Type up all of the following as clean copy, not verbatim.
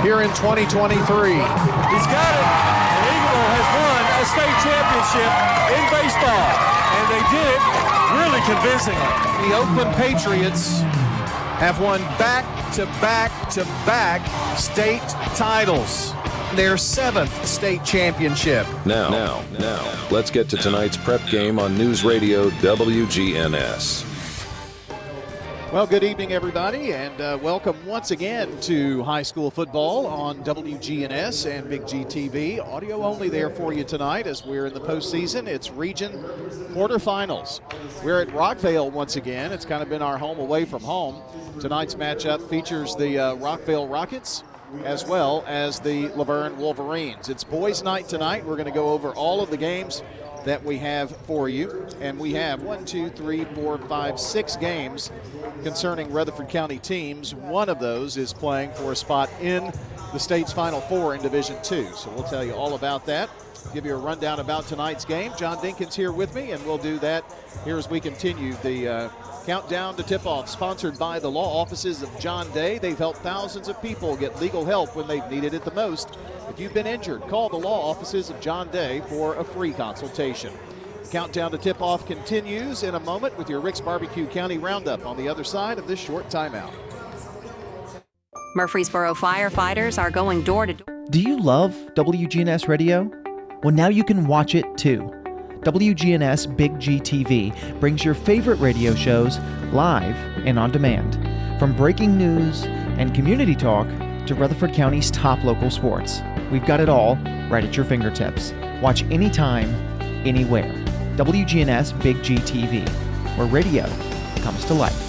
here in 2023. He's got it. And Eagleville has won a state championship in baseball. And they did it really convincingly. The Oakland Patriots have won back-to-back-to-back state titles. Their 7th state championship. Now, let's get to tonight's prep game on News Radio WGNS. Well, good evening, everybody, and welcome once again to high school football on WGNS and Big G TV. Audio only there for you tonight as we're in the postseason. It's region quarterfinals. We're at Rockvale once again. It's kind of been our home away from home. Tonight's matchup features the Rockvale Rockets as well as the Laverne Wolverines. It's boys' night tonight. We're going to go over all of the games that we have for you, and we have 6 games concerning Rutherford County teams. One of those is playing for a spot in the state's Final Four in Division II, so we'll tell you all about that. Give you a rundown about tonight's game. John Dinkins here with me, and we'll do that here as we continue the countdown to tip-off, sponsored by the law offices of John Day. They've helped thousands of people get legal help when they've needed it the most. If you've been injured, call the law offices of John Day for a free consultation. Countdown to tip-off continues in a moment with your Rick's Barbecue County Roundup on the other side of this short timeout. Murfreesboro firefighters are going door to door. Do you love WGNS Radio? Well, now you can watch it too. WGNS Big G TV brings your favorite radio shows live and on demand. From breaking news and community talk to Rutherford County's top local sports. We've got it all right at your fingertips. Watch anytime, anywhere. WGNS Big G TV, where radio comes to life.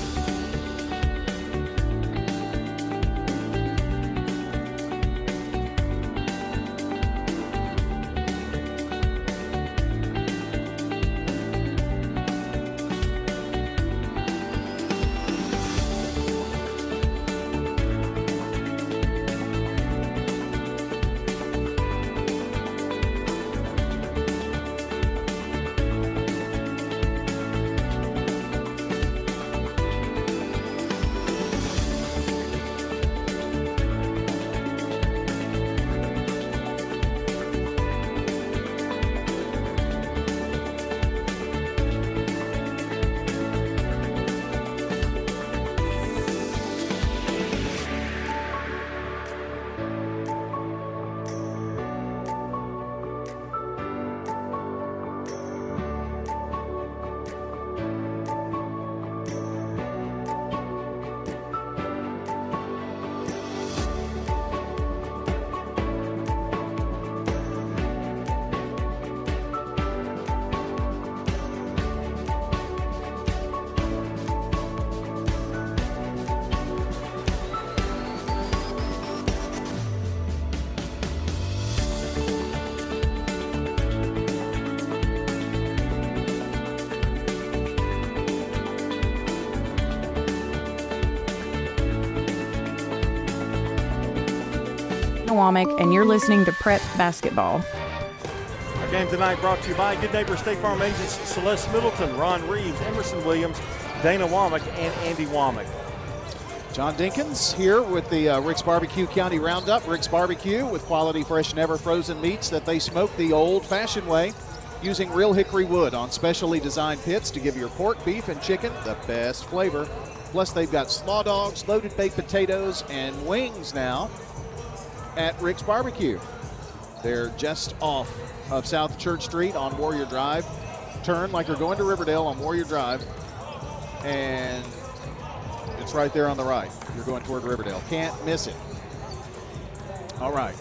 And you're listening to Prep Basketball. Our game tonight brought to you by Good Neighbor State Farm agents Celeste Middleton, Ron Reeves, Emerson Williams, Dana Womack, and Andy Womack. John Dinkins here with the Rick's Barbecue County Roundup. Rick's Barbecue with quality, fresh, never frozen meats that they smoke the old-fashioned way, using real hickory wood on specially designed pits to give your pork, beef, and chicken the best flavor. Plus, they've got slaw dogs, loaded baked potatoes, and wings now at Rick's Barbecue. They're just off of South Church Street on Warrior Drive. Turn like you're going to Riverdale on Warrior Drive, and it's right there on the right. You're going toward Riverdale. Can't miss it. All right.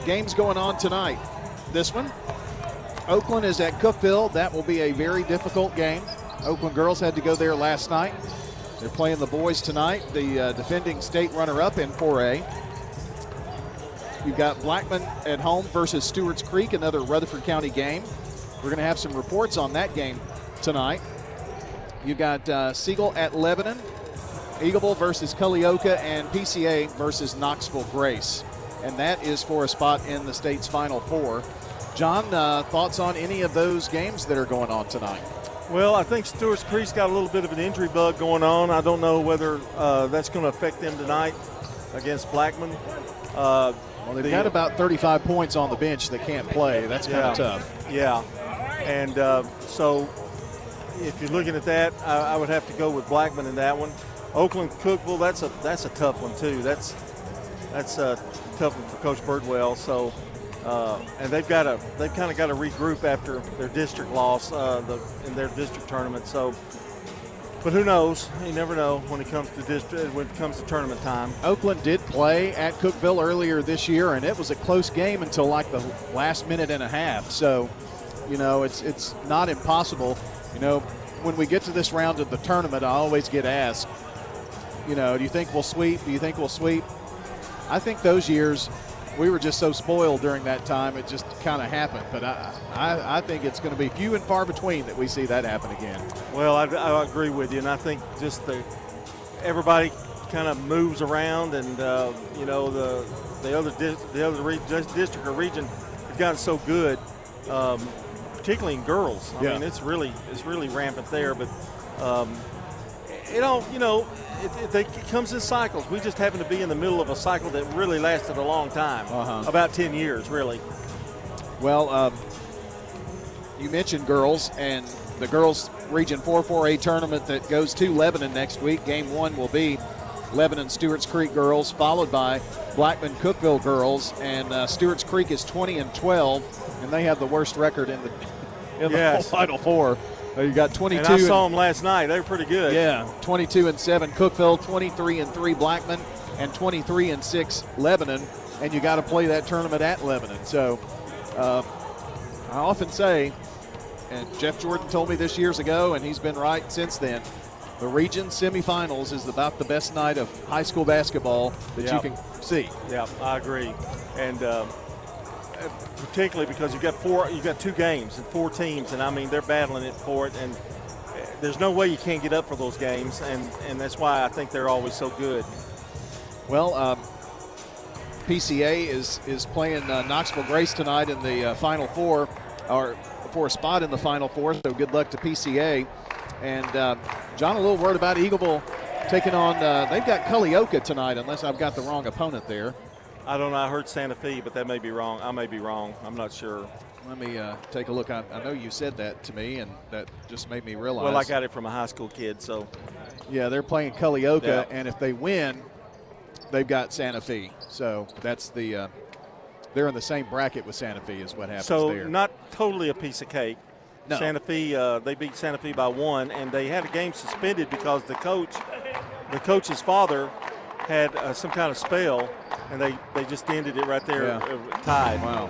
Games going on tonight. This one, Oakland is at Cookeville. That will be a very difficult game. Oakland girls had to go there last night. They're playing the boys tonight, the defending state runner-up in 4A. You've got Blackman at home versus Stewart's Creek, another Rutherford County game. We're going to have some reports on that game tonight. You've got Siegel at Lebanon, Eagleville versus Culleoka, and PCA versus Knoxville Grace. And that is for a spot in the state's Final Four. John, thoughts on any of those games that are going on tonight? Well, I think Stewart's Creek's got a little bit of an injury bug going on. I don't know whether that's going to affect them tonight. against Blackman. Well, they've got about 35 points on the bench that can't play. That's kind of tough. Yeah, and so if you're looking at that, I would have to go with Blackman in that one. Oakland Cookville, that's a tough one too. That's a tough one for Coach Birdwell. So, and they've kind of got to regroup after their district loss in their district tournament. So, but who knows? You never know when it comes to tournament time. Oakland did play at Cookville earlier this year, and it was a close game until like the last minute and a half. So, it's not impossible. When we get to this round of the tournament, I always get asked, do you think we'll sweep? Do you think we'll sweep? I think those years we were just so spoiled during that time, it just kind of happened. But I think it's going to be few and far between that we see that happen again. Well, I agree with you, and I think just everybody kind of moves around, and the other district or region has gotten so good, particularly in girls. I mean, it's really rampant there. But it comes in cycles. We just happen to be in the middle of a cycle that really lasted a long time, about 10 years, really. Well, you mentioned girls, and the girls Region 4-4A tournament that goes to Lebanon next week. Game 1 will be Lebanon Stewart's Creek girls, followed by Blackman Cookville girls, and Stewart's Creek is 20-12, and they have the worst record in the whole Final Four. You got 22. And I saw them last night. They were pretty good. Yeah, 22-7 Cookville, 23-3 Blackman, and 23-6 Lebanon. And you got to play that tournament at Lebanon. So I often say, and Jeff Jordan told me this years ago, and he's been right since then, the region semifinals is about the best night of high school basketball that you can see. Yeah, I agree. And particularly because you've got 2 games and 4 teams, and I mean they're battling it for it, and there's no way you can't get up for those games, and that's why I think they're always so good. Well, PCA is playing Knoxville Grace tonight in the Final Four, or for a spot in the Final Four. So good luck to PCA. And John, a little word about Eagleville taking on. They've got Culleoka tonight, unless I've got the wrong opponent there. I don't know. I heard Santa Fe, but that may be wrong. I may be wrong. I'm not sure. Let me take a look. I know you said that to me, and that just made me realize. Well, I got it from a high school kid, so. Yeah, they're playing Culleoka, and if they win, they've got Santa Fe. So that's they're in the same bracket with Santa Fe is what happens there. So not totally a piece of cake. No. Santa Fe, they beat Santa Fe by 1, and they had a game suspended because the coach's father had some kind of spell, and they just ended it right there, tied. Wow.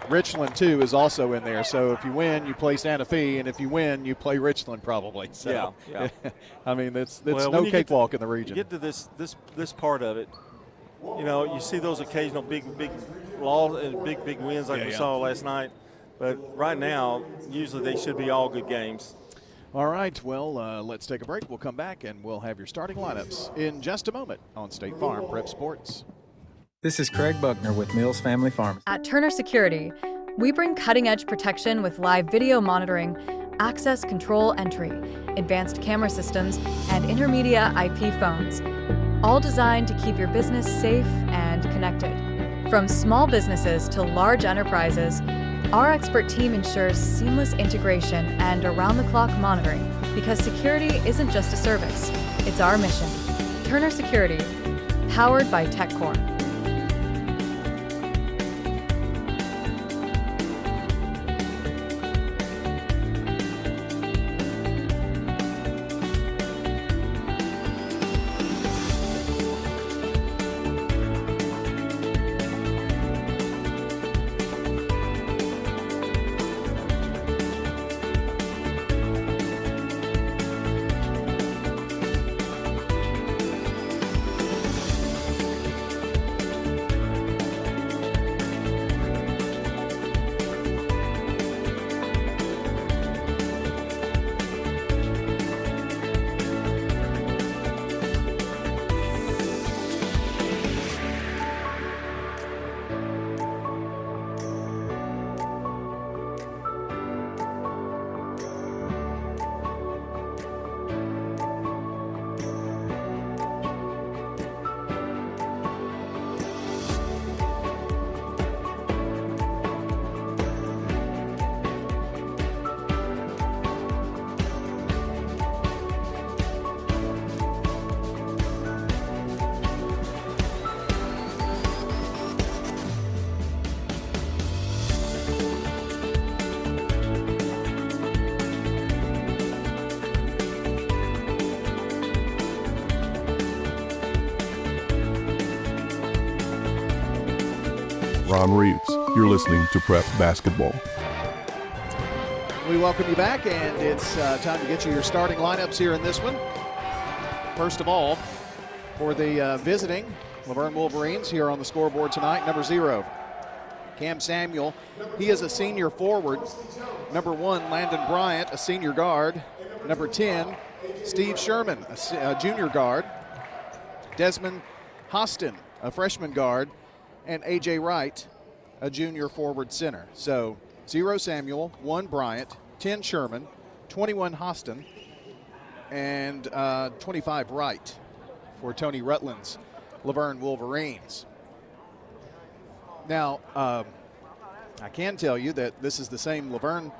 Richland, too, is also in there. So if you win, you play Santa Fe, and if you win, you play Richland probably. So, yeah. I mean, it's no cakewalk in the region. You get to this part of it, you see those occasional big wins like we saw last night. But right now, usually they should be all good games. All right, well, let's take a break. We'll come back, and we'll have your starting lineups in just a moment on State Farm Prep Sports. This is Craig Buckner with Mills Family Farms. At Turner Security, we bring cutting-edge protection with live video monitoring, access control entry, advanced camera systems, and intermedia IP phones, all designed to keep your business safe and connected. From small businesses to large enterprises, our expert team ensures seamless integration and around-the-clock monitoring, because security isn't just a service, it's our mission. Turner Security, powered by TechCore. Ron Reeves. You're listening to Prep Basketball. We welcome you back, and it's time to get you your starting lineups here in this one. First of all, for the visiting Laverne Wolverines here on the scoreboard tonight, number 0, Cam Samuel. He is a senior forward. Number 1, Landon Bryant, a senior guard. Number 10, Steve Sherman, a junior guard. Desmond Hostin, a freshman guard. And A.J. Wright, a junior forward center. So 0 Samuel, 1 Bryant, 10 Sherman, 21 Hostin, and 25 Wright for Tony Rutland's Laverne Wolverines. Now, I can tell you that this is the same Laverne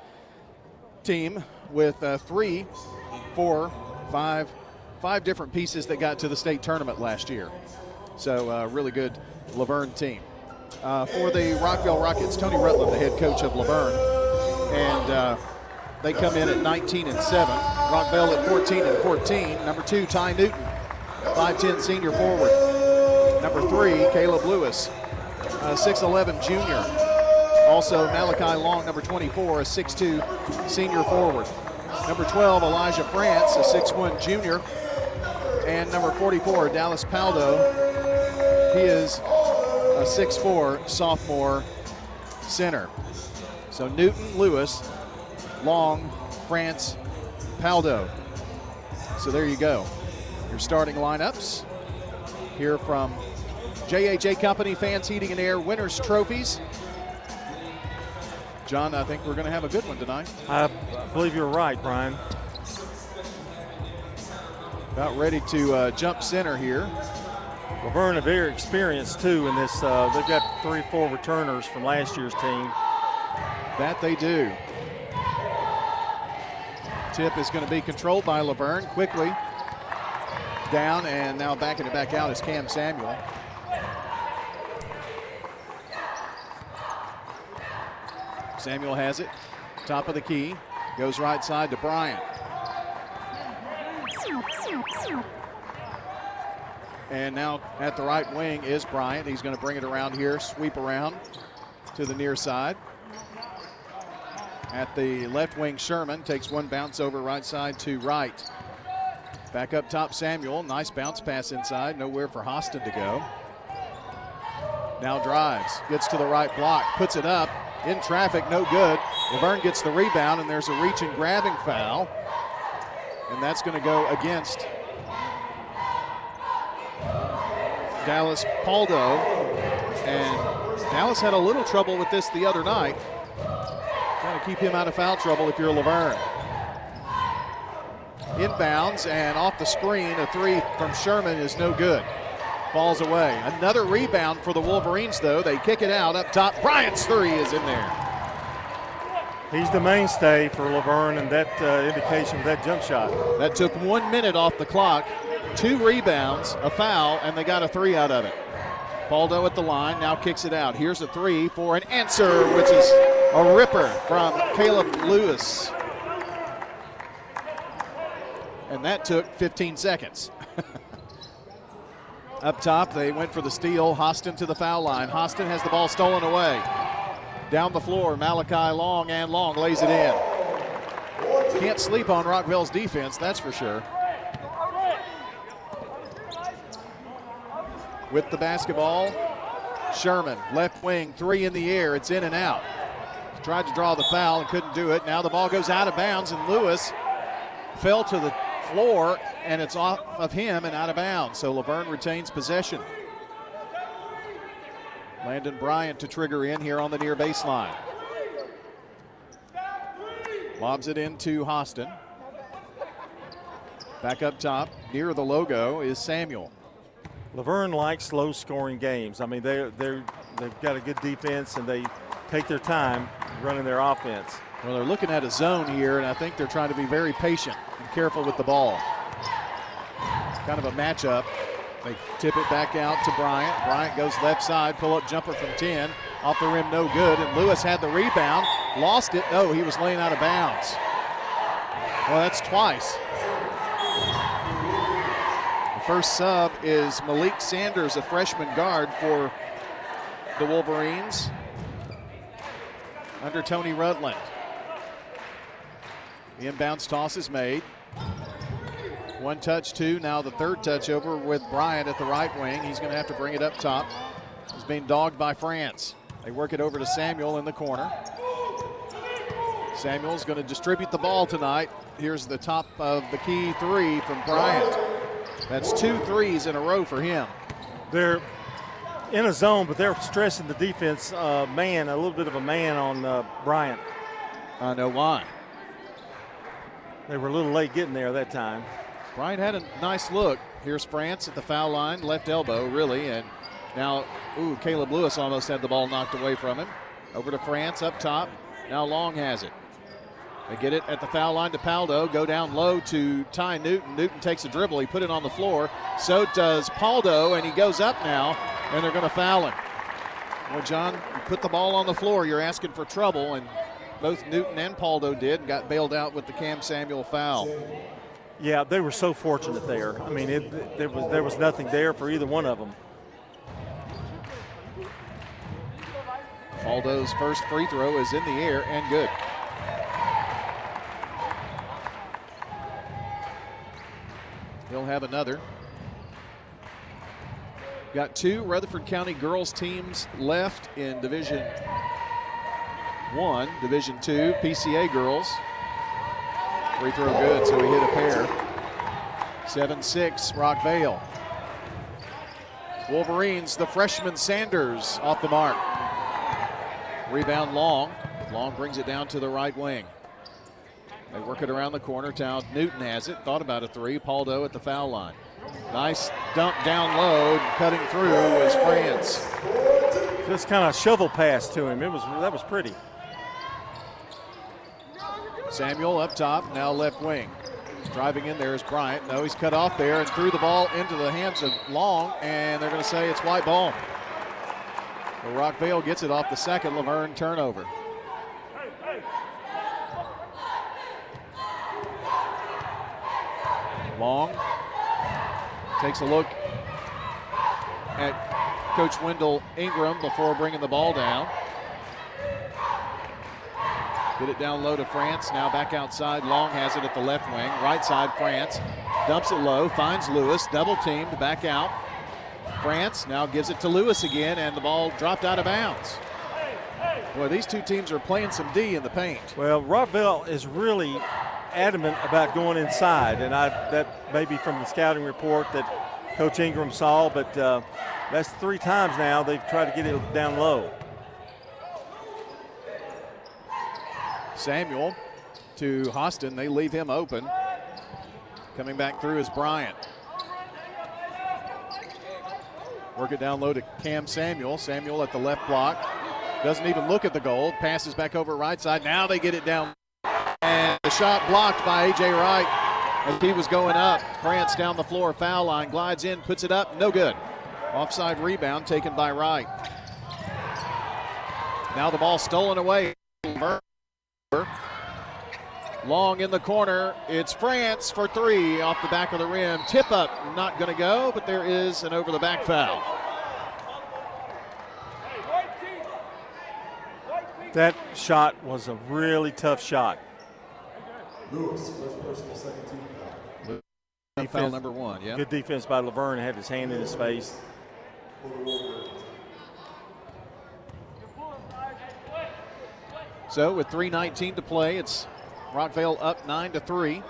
team with 3, 4, 5 different pieces that got to the state tournament last year. So really good Laverne team. For the Rockvale Rockets, Tony Rutland, the head coach of Laverne, and they come in at 19-7. Rockvale at 14-14. Number 2, Ty Newton, 5'10" senior forward. Number 3, Caleb Lewis, 6'11" junior. Also Malachi Long, number 24, a 6'2" senior forward. Number 12, Elijah France, a 6'1" junior. And number 44, Dallas Paldo, he is a 6'4" sophomore center. So Newton, Lewis, Long, France, Paldo. So there you go. Your starting lineups here from JHA Company Fans Heating and Air Winners Trophies. John, I think we're going to have a good one tonight. I believe you're right, Brian. About ready to jump center here. Laverne are very experienced too in this. They've got 3-4 returners from last year's team. That they do. Tip is going to be controlled by Laverne. Quickly down, and now backing it back out is Cam Samuel. Samuel has it, top of the key, goes right side to Bryant. And now at the right wing is Bryant. He's going to bring it around here, sweep around to the near side. At the left wing, Sherman takes one bounce over right side to Wright. Back up top, Samuel. Nice bounce pass inside. Nowhere for Hostin to go. Now drives, gets to the right block, puts it up. In traffic, no good. Laverne gets the rebound, and there's a reach and grabbing foul. And that's going to go against Dallas Paldo. And Dallas had a little trouble with this the other night. Trying to keep him out of foul trouble if you're Laverne. Inbounds and off the screen, a 3 from Sherman is no good. Falls away. Another rebound for the Wolverines, though. They kick it out up top. Bryant's 3 is in there. He's the mainstay for Laverne, and that indication of that jump shot. That took 1 minute off the clock. 2 rebounds, a foul, and they got a 3 out of it. Paldo at the line, now kicks it out. Here's a 3 for an answer, which is a ripper from Caleb Lewis. And that took 15 seconds. Up top, they went for the steal. Hostin to the foul line. Hostin has the ball stolen away. Down the floor, Malachi Long, and Long lays it in. Can't sleep on Rockvale's defense, that's for sure. With the basketball, Sherman, left wing, 3 in the air. It's in and out. Tried to draw the foul and couldn't do it. Now the ball goes out of bounds, and Lewis fell to the floor, and it's off of him and out of bounds. So Laverne retains possession. Landon Bryant to trigger in here on the near baseline. Lobs it into Hostin. Back up top, near the logo, is Samuel. Laverne likes low-scoring games. I mean, they've got a good defense, and they take their time running their offense. Well, they're looking at a zone here, and I think they're trying to be very patient and careful with the ball. Kind of a matchup. They tip it back out to Bryant. Bryant goes left side, pull-up jumper from 10. Off the rim, no good, and Lewis had the rebound. Lost it. No, he was laying out of bounds. Well, that's twice. The first sub is Malik Sanders, a freshman guard for the Wolverines under Tony Rutland. The inbounds toss is made. One touch, two. Now the third touch over with Bryant at the right wing. He's going to have to bring it up top. He's being dogged by France. They work it over to Samuel in the corner. Samuel's going to distribute the ball tonight. Here's the top of the key three from Bryant. That's 2 threes in a row for him. They're in a zone, but they're stressing the defense a little bit of a man on Bryant. I know why. They were a little late getting there that time. Bryant had a nice look. Here's France at the foul line, left elbow, really. And now, Caleb Lewis almost had the ball knocked away from him. Over to France up top. Now Long has it. They get it at the foul line to Paldo. Go down low to Ty Newton. Newton takes a dribble. He put it on the floor. So does Paldo, and he goes up now, and they're going to foul him. Well, John, you put the ball on the floor, you're asking for trouble, and both Newton and Paldo did and got bailed out with the Cam Samuel foul. Yeah, they were so fortunate there. I mean, there was nothing there for either one of them. Paldo's first free throw is in the air and good. He'll have another. Got 2 Rutherford County girls teams left in Division 1, Division 2, PCA girls. Free throw good, so he hit a pair. 7-6, Rockvale. Wolverines, the freshman Sanders off the mark. Rebound Long. Long brings it down to the right wing. They work it around the corner. Now Newton has it. Thought about a three. Paldo at the foul line. Nice dump down low. Cutting through was France. Just kind of shovel pass to him. That was pretty. Samuel up top, now left wing. Driving in there is Bryant. No, he's cut off there and threw the ball into the hands of Long, and they're going to say it's white ball. So Rockvale gets it off the second Laverne turnover. Long takes a look at Coach Wendell Ingram before bringing the ball down. Get it down low to France. Now back outside. Long has it at the left wing. Right side, France. Dumps it low. Finds Lewis. Double teamed. Back out. France now gives it to Lewis again, and the ball dropped out of bounds. Boy, these two teams are playing some D in the paint. Well, Rockvale is really adamant about going inside, and that may be from the scouting report that Coach Ingram saw, but that's 3 times now they've tried to get it down low. Samuel to Hostin. They leave him open. Coming back through is Bryant. Work it down low to Cam Samuel. Samuel at the left block. Doesn't even look at the goal. Passes back over right side. Now they get it down. And the shot blocked by A.J. Wright as he was going up. France down the floor. Foul line. Glides in. Puts it up. No good. Offside rebound taken by Wright. Now the ball stolen away. Long in the corner. It's France for 3 off the back of the rim. Tip up, not going to go, but there is an over the back foul. That shot was a really tough shot. Foul number 1, yeah. Good defense by Laverne, had his hand in his face. So with 3:19 to play, it's Rockvale up 9-3.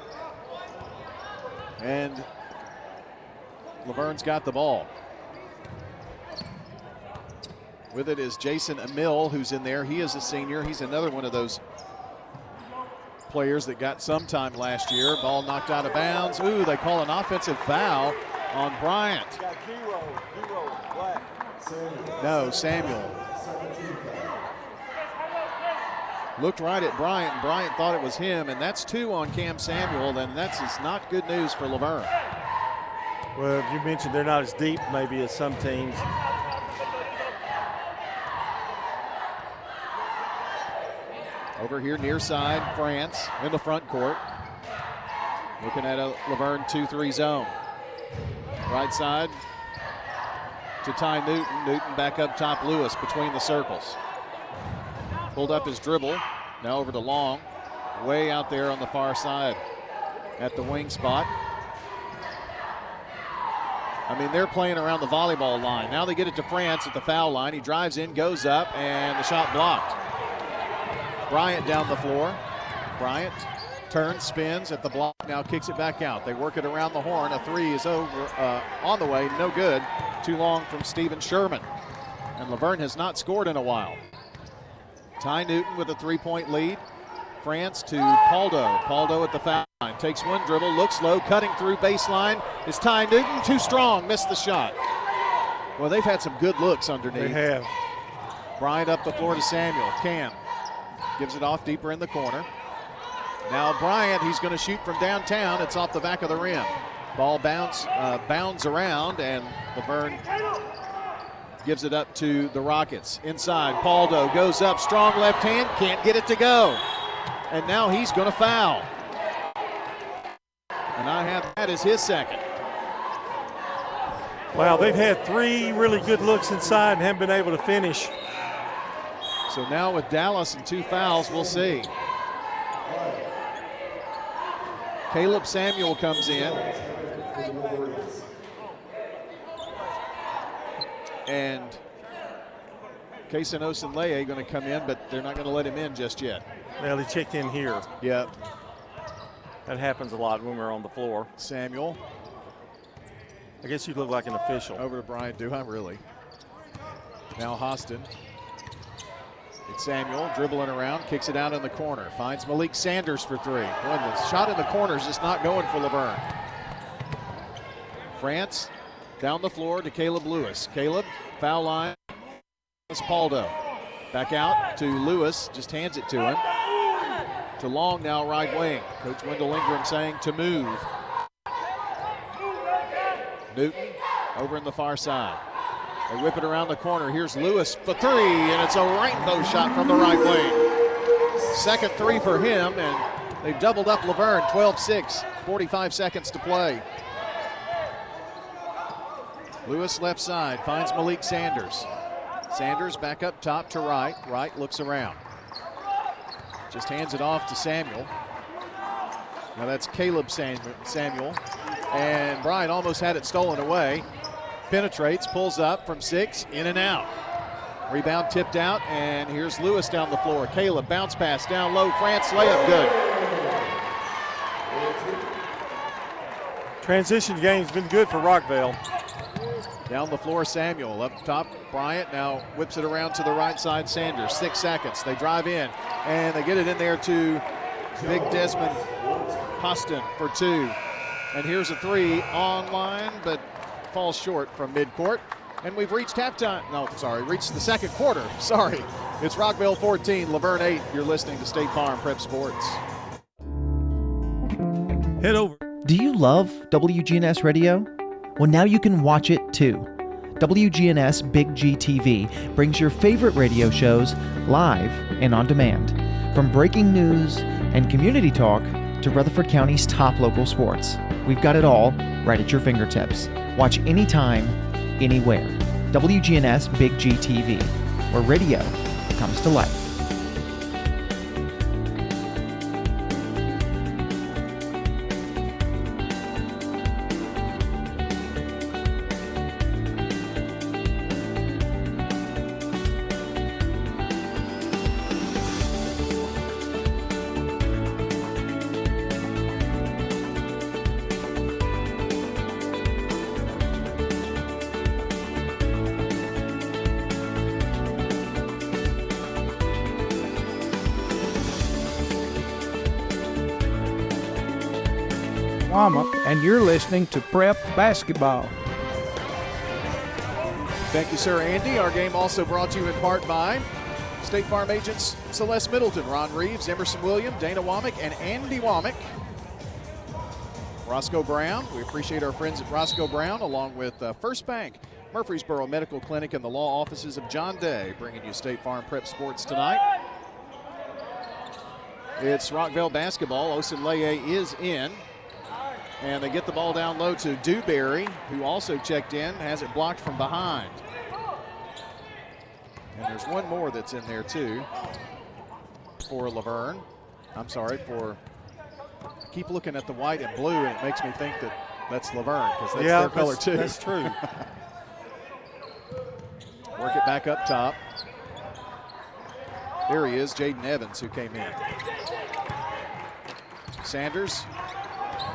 And Laverne's got the ball. With it is Jason Emil, who's in there. He is a senior. He's another one of those players that got some time last year. Ball knocked out of bounds. Ooh, they call an offensive foul on Bryant. No, Samuel. Looked right at Bryant, and Bryant thought it was him, and that's 2 on Cam Samuel. Then that's just not good news for Laverne. Well, you mentioned they're not as deep maybe as some teams. Over here near side, France in the front court. Looking at a Laverne 2-3 zone. Right side to Ty Newton. Newton back up top, Lewis between the circles. Pulled up his dribble, now over to Long, way out there on the far side at the wing spot. I mean, they're playing around the volleyball line. Now they get it to France at the foul line. He drives in, goes up, and the shot blocked. Bryant down the floor. Bryant turns, spins at the block, now kicks it back out. They work it around the horn. A three is over, on the way, no good. Too long from Steven Sherman. And Laverne has not scored in a while. Ty Newton with a three-point lead. France to Paldo. Paldo at the foul line. Takes one dribble, looks low, cutting through baseline. Is Ty Newton too strong? Missed the shot. Well, they've had some good looks underneath. They have. Bryant up the floor to Samuel. Cam gives it off deeper in the corner. Now Bryant, he's going to shoot from downtown. It's off the back of the rim. Ball bounds around, and Laverne gives it up to the Rockets. Inside, Paldo goes up, strong left hand, can't get it to go. And now he's going to foul. And I have that as his second. Wow, they've had three really good looks inside and haven't been able to finish. So now with Dallas and two fouls, we'll see. Caleb Samuel comes in. And Kason Osenleye going to come in, but they're not going to let him in just yet. Well, he checked in here. Yep. That happens a lot when we're on the floor. Samuel. I guess you look like an official. Over to Bryant, do I really? Now Hostin. It's Samuel dribbling around, kicks it out in the corner. Finds Malik Sanders for three. Boy, the shot in the corner is just not going for Laverne. France down the floor to Caleb Lewis. Caleb, foul line. It's Paldo. Back out to Lewis, just hands it to him. To Long now, right wing. Coach Wendell Ingram saying to move. Newton over in the far side. They whip it around the corner. Here's Lewis for three, and it's a rainbow shot from the right wing. Second three for him, and they've doubled up Laverne, 12-6, 45 seconds to play. Lewis left side, finds Malik Sanders. Sanders back up top to Wright. Wright looks around. Just hands it off to Samuel. Now that's Caleb Samuel. And Bryant almost had it stolen away. Penetrates, pulls up from 6, in and out. Rebound tipped out, and here's Lewis down the floor. Caleb, bounce pass down low. France layup, good. Transition game's been good for Rockvale. Down the floor, Samuel. Up top, Bryant now whips it around to the right side, Sanders. 6 seconds. They drive in, and they get it in there to Big Desmond Hostin for 2. And here's a three online, but falls short from midcourt. And we've reached halftime. No, sorry, reached the second quarter. Sorry. It's Rockvale 14, Laverne 8. You're listening to State Farm Prep Sports. Head over. Do you love WGNS Radio? Well, now you can watch it too. WGNS Big G TV brings your favorite radio shows live and on demand. From breaking news and community talk to Rutherford County's top local sports. We've got it all right at your fingertips. Watch anytime, anywhere. WGNS Big G TV, where radio comes to life. And you're listening to Prep Basketball. Thank you, sir, Andy. Our game also brought to you in part by State Farm agents Celeste Middleton, Ron Reeves, Emerson William, Dana Womack, and Andy Womack. Roscoe Brown. We appreciate our friends at Roscoe Brown, along with First Bank, Murfreesboro Medical Clinic, and the law offices of John Day, bringing you State Farm Prep Sports tonight. It's Rockvale basketball. Osenleye is in. And they get the ball down low to Dewberry, who also checked in, has it blocked from behind. And there's one more that's in there, too, for Laverne. I'm sorry, keep looking at the white and blue, and it makes me think that that's Laverne, because that's their color, too. That's true. Work it back up top. There he is, Jaden Evans, who came in. Sanders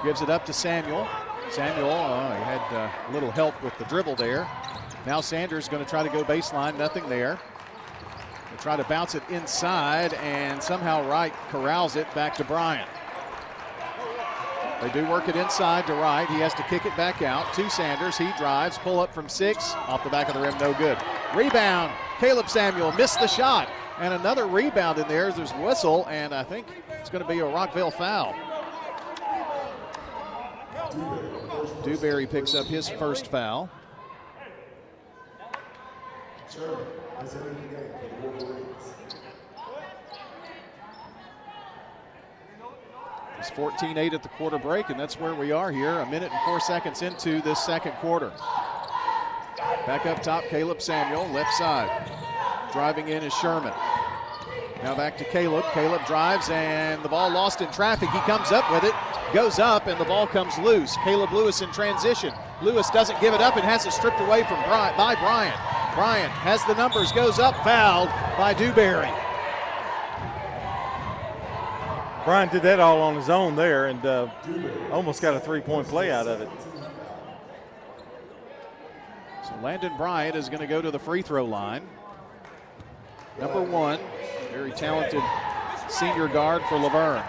gives it up to Samuel. Samuel, he had a little help with the dribble there. Now Sanders going to try to go baseline, nothing there. They try to bounce it inside, and somehow Wright corrals it back to Bryant. They do work it inside to Wright. He has to kick it back out to Sanders. He drives, pull up from 6, off the back of the rim, no good. Rebound, Caleb Samuel missed the shot. And another rebound in there. There's a whistle, and I think it's going to be a Rockvale foul. Dewberry picks up his first foul. It's 14-8 at the quarter break, and that's where we are here, a minute and 4 seconds into this second quarter. Back up top, Caleb Samuel, left side. Driving in is Sherman. Now back to Caleb. Caleb drives, and the ball lost in traffic. He comes up with it, goes up, and the ball comes loose. Caleb Lewis in transition. Lewis doesn't give it up and has it stripped away from by Bryant. Bryant has the numbers, goes up, fouled by Dewberry. Bryant did that all on his own there, and almost got a three-point play out of it. So Landon Bryant is going to go to the free throw line. Number 1, very talented senior guard for Laverne.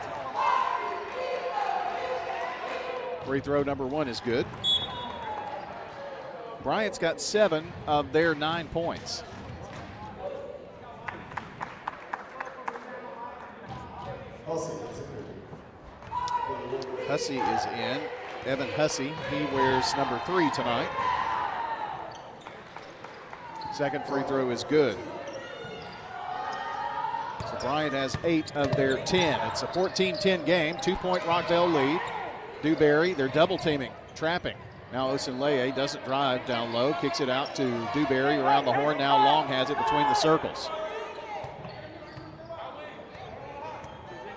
Free throw number 1 is good. Bryant's got 7 of their 9 points. Hussey is in. Evan Hussey, he wears number 3 tonight. Second free throw is good. So Bryant has 8 of their 10. It's a 14-10 game, 2-point Rockvale lead. Dewberry, they're double teaming, trapping. Now Osenleye doesn't drive down low, kicks it out to Dewberry around the horn. Now Long has it between the circles.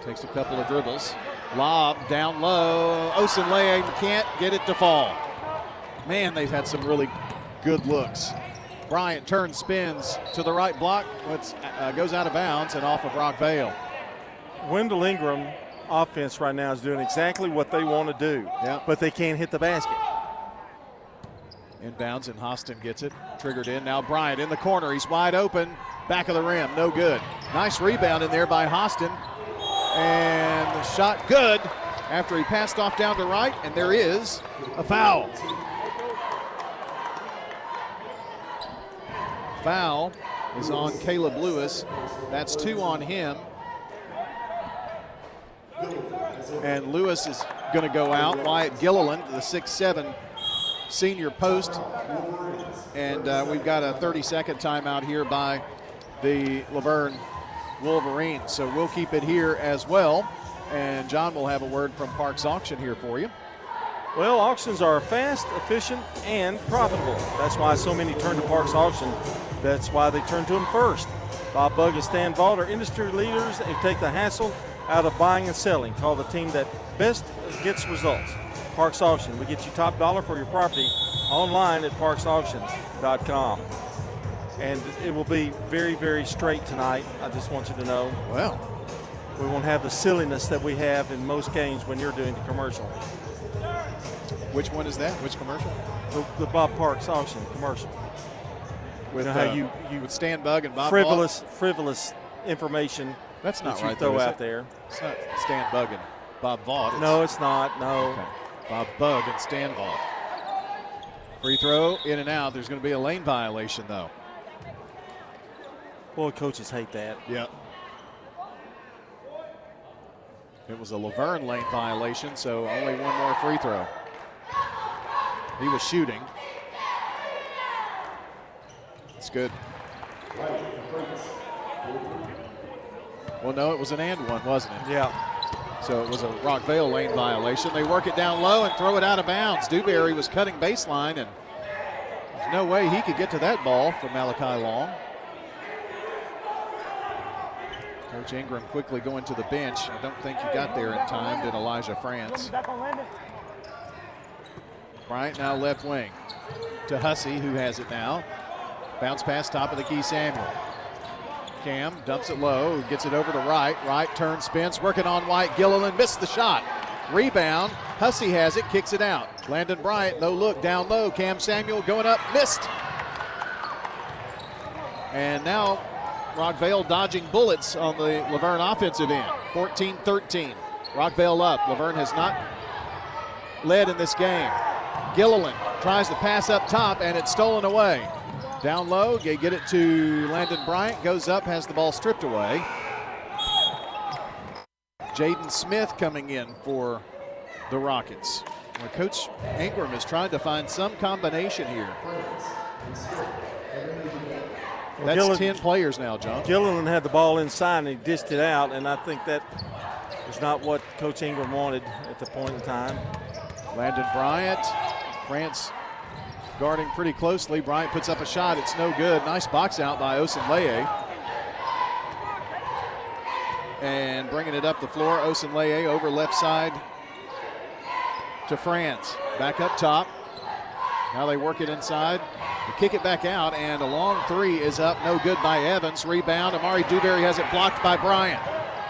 Takes a couple of dribbles. Lob down low. Osenleye can't get it to fall. Man, they've had some really good looks. Bryant turns, spins to the right block, goes out of bounds and off of Rockvale. Wendell Ingram offense right now is doing exactly what they want to do, but they can't hit the basket. Inbounds, and Hostin gets it, triggered in. Now Bryant in the corner, he's wide open, back of the rim, no good. Nice rebound in there by Hostin, and the shot good after he passed off down to right, and there is a foul. Foul is on Caleb Lewis. That's 2 on him. And Lewis is going to go out. Wyatt Gilliland, the 6'7" senior post. And we've got a 30-second timeout here by the Laverne Wolverines. So we'll keep it here as well. And John will have a word from Parks Auction here for you. Well, auctions are fast, efficient, and profitable. That's why so many turn to Parks Auction. That's why they turn to them first. Bob Bugg and Stan Vaught are industry leaders and take the hassle out of buying and selling. Call the team that best gets results. Parks Auction. We get you top dollar for your property online at parksauctions.com. And it will be very, very straight tonight. I just want you to know. Well, we won't have the silliness that we have in most games when you're doing the commercial. Which one is that? Which commercial? The Bob Parks Auction commercial. With how you with Stan Bugg and Bob frivolous information. That's not that right. You throw out there. It's not Stan Bugg and Bob Vaught. No, it's not. No. Okay. Bob Bugg and Stan Vaught. Free throw in and out. There's going to be a lane violation though. Boy, coaches hate that. Yep. It was a Laverne lane violation, so only one more free throw. He was shooting. It's good. Well, no, it was an and one, wasn't it? Yeah. So it was a Rockvale lane violation. They work it down low and throw it out of bounds. Dewberry was cutting baseline, and there's no way he could get to that ball from Malachi Long. Coach Ingram quickly going to the bench. I don't think he got there in time, did Elijah France. Bryant now left wing to Hussey, who has it now. Bounce pass top of the key, Samuel. Cam dumps it low, gets it over to Wright. Wright turns, spins, working on White. Gilliland missed the shot. Rebound. Hussey has it, kicks it out. Landon Bryant, no look, down low. Cam Samuel going up, missed. And now Rockvale dodging bullets on the Laverne offensive end. 14-13. Rockvale up. Laverne has not led in this game. Gilliland tries to pass up top, and it's stolen away. Down low, they get it to Landon Bryant, goes up, has the ball stripped away. Jaden Smith coming in for the Rockets. Well, Coach Ingram is trying to find some combination here. That's 10 players now, John. Gilliland had the ball inside and he dished it out, and I think that is not what Coach Ingram wanted at the point in time. Landon Bryant, France guarding pretty closely. Bryant puts up a shot. It's no good. Nice box out by Osunleye. And bringing it up the floor, Osunleye over left side to France. Back up top. Now they work it inside. They kick it back out, and a long three is up. No good by Evans. Rebound. Amari Dewberry has it blocked by Bryant.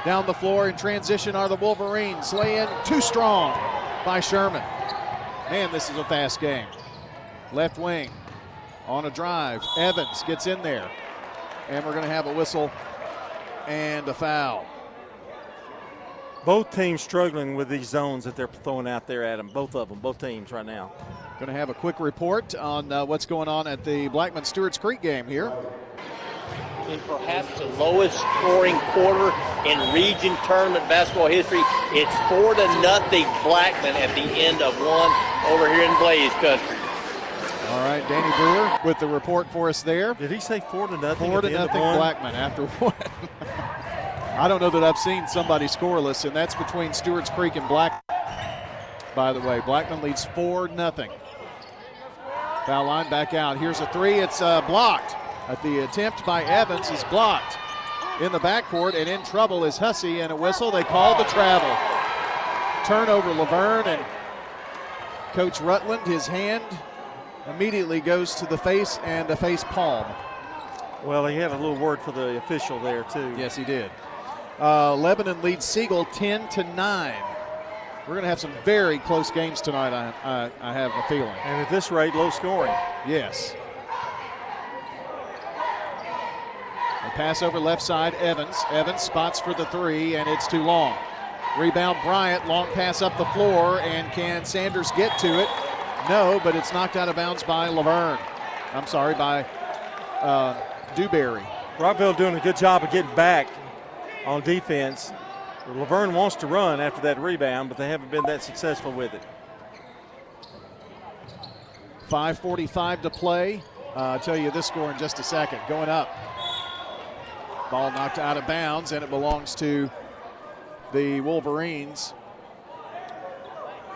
Down the floor in transition are the Wolverines. Lay in too strong by Sherman. Man, this is a fast game. Left wing on a drive. Evans gets in there. And we're going to have a whistle and a foul. Both teams struggling with these zones that they're throwing out there at them. Both of them, both teams right now. Going to have a quick report on what's going on at the Blackman-Stewart's Creek game here. In perhaps the lowest scoring quarter in region tournament basketball history. It's 4-0 Blackman at the end of one over here in Blaze Country. All right, Danny Brewer with the report for us there. Did he say 4-0? 4-0 Blackman after one. I don't know that I've seen somebody scoreless, and that's between Stewart's Creek and Blackman. By the way, Blackman leads 4-0. Foul line back out. Here's a three. It's blocked. The attempt by Evans is blocked in the backcourt, and in trouble is Hussey, and a whistle. They call the travel. Turnover Laverne, and Coach Rutland, his hand immediately goes to the face and a face palm. Well, he had a little word for the official there, too. Yes, he did. Lebanon leads Siegel 10-9. We're going to have some very close games tonight, I have a feeling. And at this rate, low scoring. Yes. A pass over left side, Evans. Evans spots for the three, and it's too long. Rebound Bryant, long pass up the floor, and can Sanders get to it? No, but it's knocked out of bounds by Laverne. I'm sorry, by Dewberry. Rockvale doing a good job of getting back on defense. Laverne wants to run after that rebound, but they haven't been that successful with it. 5:45 to play. I'll tell you this score in just a second. Going up. Ball knocked out of bounds, and it belongs to the Wolverines.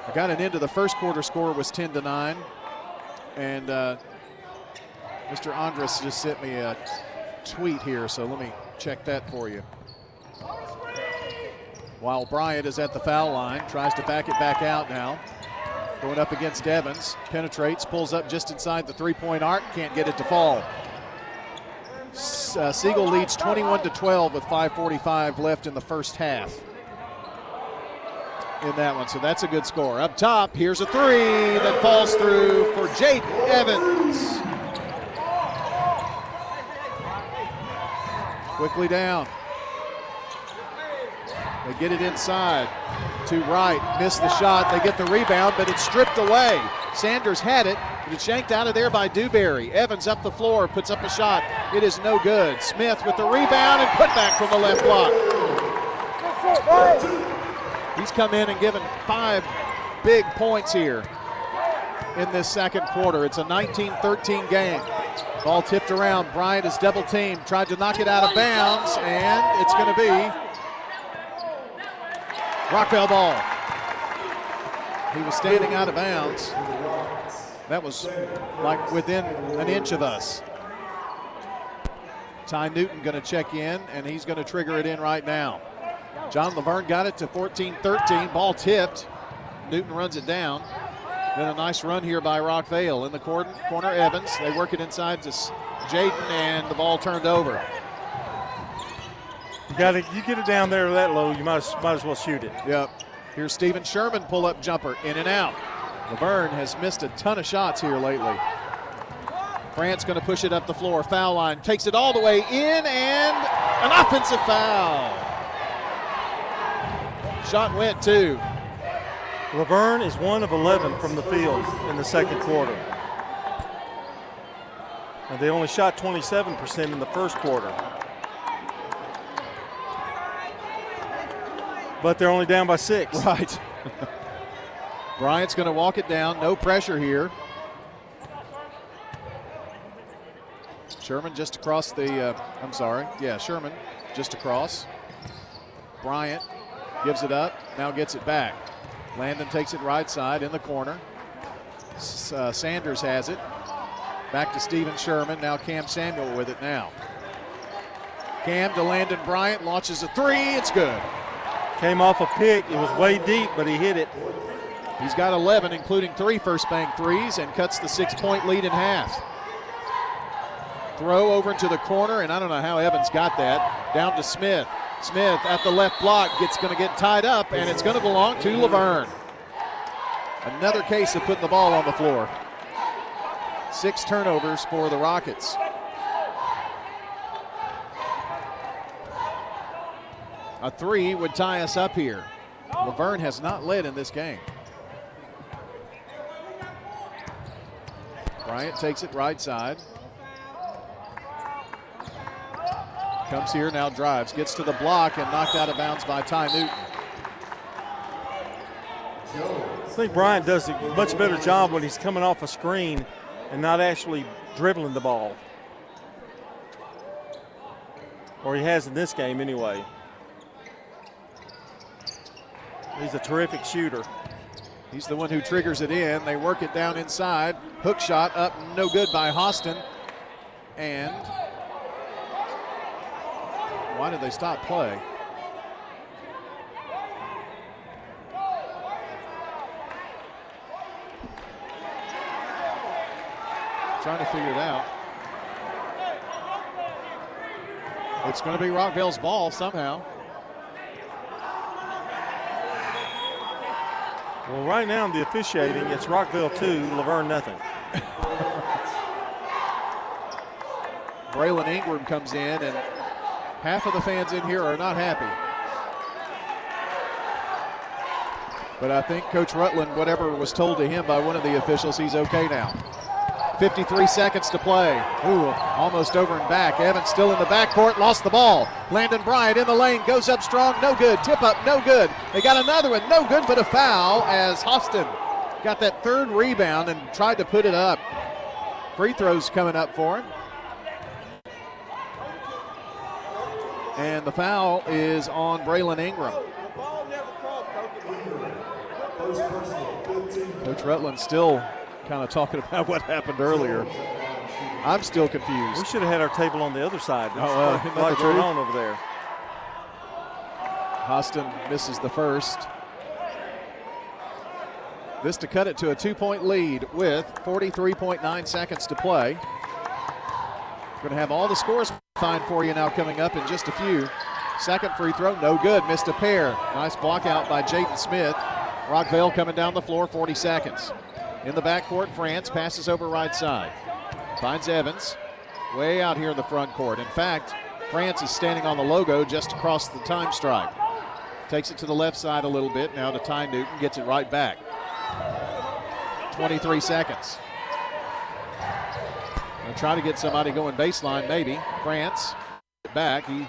I got it into the first quarter score was 10-9. And Mr. Andres just sent me a tweet here, so let me check that for you. While Bryant is at the foul line, tries to back it back out now. Going up against Evans, penetrates, pulls up just inside the three-point arc, can't get it to fall. Siegel leads 21-12 with 5:45 left in the first half in that one, so that's a good score. Up top, here's a three that falls through for Jaden Evans. Quickly down. They get it inside to Wright, miss the shot, they get the rebound, but it's stripped away. Sanders had it, but it's yanked out of there by Dewberry. Evans up the floor, puts up a shot, it is no good. Smith with the rebound and put back from the left block. He's come in and given 5 big points here in this second quarter. It's a 19-13 game. Ball tipped around, Bryant is double teamed, tried to knock it out of bounds, and it's going to be Rockvale ball. He was standing out of bounds. That was like within an inch of us. Ty Newton going to check in, and he's going to trigger it in right now. John Laverne got it to 14-13. Ball tipped. Newton runs it down. Then a nice run here by Rockvale. In the corner, Evans. They work it inside to Jaden, and the ball turned over. You get it down there that low, you might as well shoot it. Yep. Here's Steven Sherman, pull-up jumper, in and out. Laverne has missed a ton of shots here lately. France going to push it up the floor. Foul line, takes it all the way in, and an offensive foul. Shot went too. Laverne is 1 of 11 from the field in the second quarter. And they only shot 27% in the first quarter. But they're only down by 6. Right. Bryant's going to walk it down. No pressure here. Sherman just across the, Sherman just across. Bryant gives it up, now gets it back. Landon takes it right side in the corner. Sanders has it. Back to Steven Sherman, now Cam Samuel with it now. Cam to Landon Bryant, launches a three, it's good. Came off a pick, it was way deep, but he hit it. He's got 11, including 3 first bank threes, and cuts the 6-point lead in half. Throw over into the corner, and I don't know how Evans got that. Down to Smith. Smith at the left block, going to get tied up, and it's going to belong to Laverne. Another case of putting the ball on the floor. 6 turnovers for the Rockets. A 3 would tie us up here. Laverne has not led in this game. Bryant takes it right side. Comes here, now drives, gets to the block, and knocked out of bounds by Ty Newton. I think Bryant does a much better job when he's coming off a screen and not actually dribbling the ball. Or he has in this game anyway. He's a terrific shooter. He's the one who triggers it in. They work it down inside. Hook shot up, no good by Austin. And why did they stop play? Trying to figure it out. It's going to be Rockvale's ball somehow. Well, right now in the officiating, it's Rockvale 2, Laverne nothing. Braylon Ingram comes in, and half of the fans in here are not happy. But I think Coach Rutland, whatever was told to him by one of the officials, he's okay now. 53 seconds to play. Ooh, almost over and back. Evans still in the backcourt, lost the ball. Landon Bryant in the lane, goes up strong, no good. Tip up, no good. They got another one, no good, but a foul as Austin got that third rebound and tried to put it up. Free throws coming up for him. And the foul is on Braylon Ingram. Coach Rutland still kind of talking about what happened earlier. I'm still confused. We should have had our table on the other side. That's what's going on over there. Austin misses the first. This to cut it to a 2-point lead with 43.9 seconds to play. We're going to have all the scores fine for you now coming up in just a few. Second free throw, no good, missed a pair. Nice block out by Jaden Smith. Rockvale coming down the floor, 40 seconds. In the backcourt, France passes over right side. Finds Evans way out here in the front court. In fact, France is standing on the logo just across the time stripe. Takes it to the left side a little bit, now to Ty Newton, gets it right back. 23 seconds. Gonna try to get somebody going baseline, maybe. France, back, he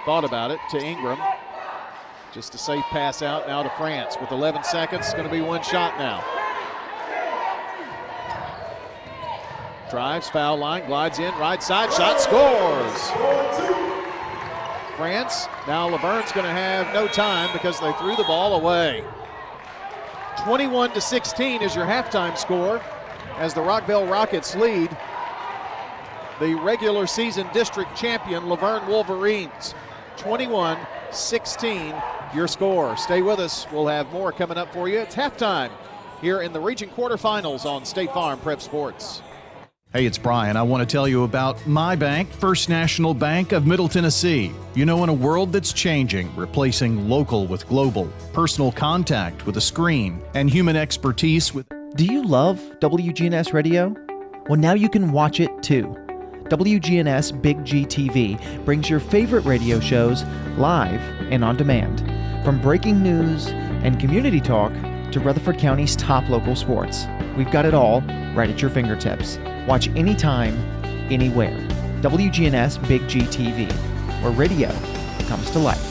thought about it, to Ingram. Just a safe pass out now to France. With 11 seconds, it's gonna be one shot now. Drives, foul line, glides in, right side, shot, scores. France. Now Lavergne's going to have no time because they threw the ball away. 21-16 is your halftime score as the Rockvale Rockets lead the regular season district champion Lavergne Wolverines. 21-16 your score. Stay with us. We'll have more coming up for you. It's halftime here in the region quarterfinals on State Farm Prep Sports. Hey, it's Brian. I want to tell you about my bank, First National Bank of Middle Tennessee. You know, in a world that's changing, replacing local with global, personal contact with a screen, and human expertise with... Do you love WGNS Radio? Well, now you can watch it too. WGNS Big G TV brings your favorite radio shows live and on demand. From breaking news and community talk to Rutherford County's top local sports. We've got it all right at your fingertips. Watch anytime, anywhere. WGNS Big G TV, where radio comes to life.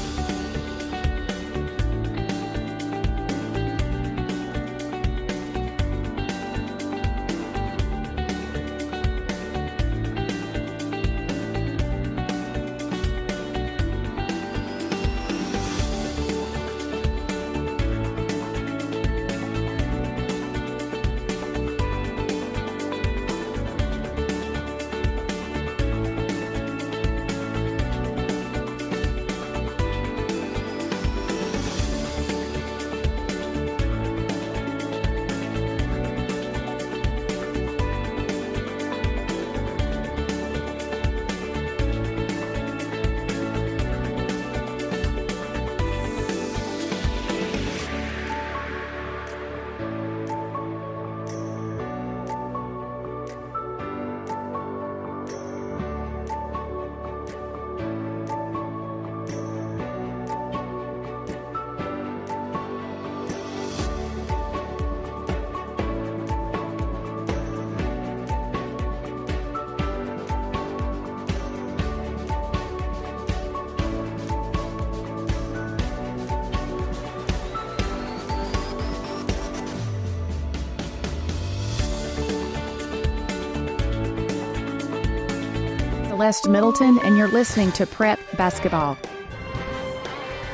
Celeste Middleton, and you're listening to Prep Basketball.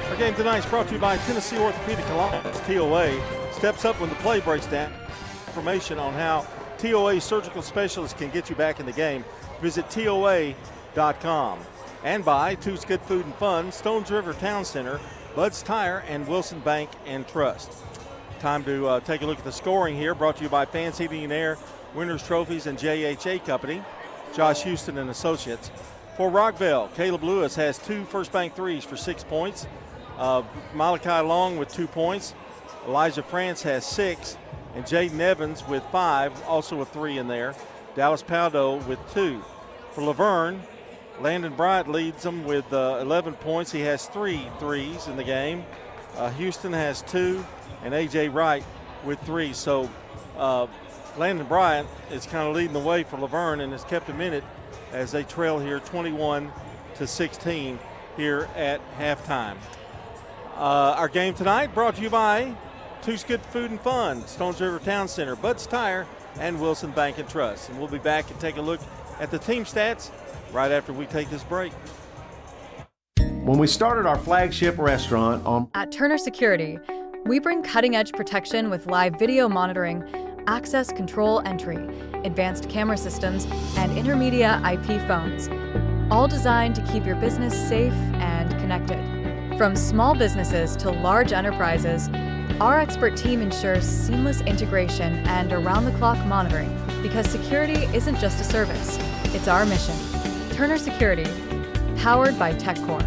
Our game tonight is brought to you by Tennessee Orthopedic Alliance. TOA steps up when the play breaks down. Information on how TOA surgical specialists can get you back in the game, visit TOA.com. And by Two's Good Food and Fun, Stones River Town Center, Bud's Tire, and Wilson Bank and Trust. Time to take a look at the scoring here, brought to you by Fans Heating and Air, Winners Trophies, and JHA Company. Josh Houston and Associates. For Rockvale, Caleb Lewis has 2 First Bank threes for 6 points. Malachi Long with 2 points. Elijah France has 6. And Jaden Evans with 5, also a 3 in there. Dallas Paldo with 2. For Laverne, Landon Bryant leads them with 11 points. He has 3 threes in the game. Houston has 2, and A.J. Wright with 3. So Landon Bryant is kind of leading the way for Laverne and has kept them in it as they trail here 21-16 here at halftime. Our game tonight brought to you by Two's Good Food and Fun, Stones River Town Center, Bud's Tire, and Wilson Bank and Trust. And we'll be back and take a look at the team stats right after we take this break. When we started our flagship restaurant At Turner Security, we bring cutting-edge protection with live video monitoring, access control entry, advanced camera systems, and intermedia IP phones, all designed to keep your business safe and connected. From small businesses to large enterprises, our expert team ensures seamless integration and around-the-clock monitoring because security isn't just a service, it's our mission. Turner Security, powered by TechCore.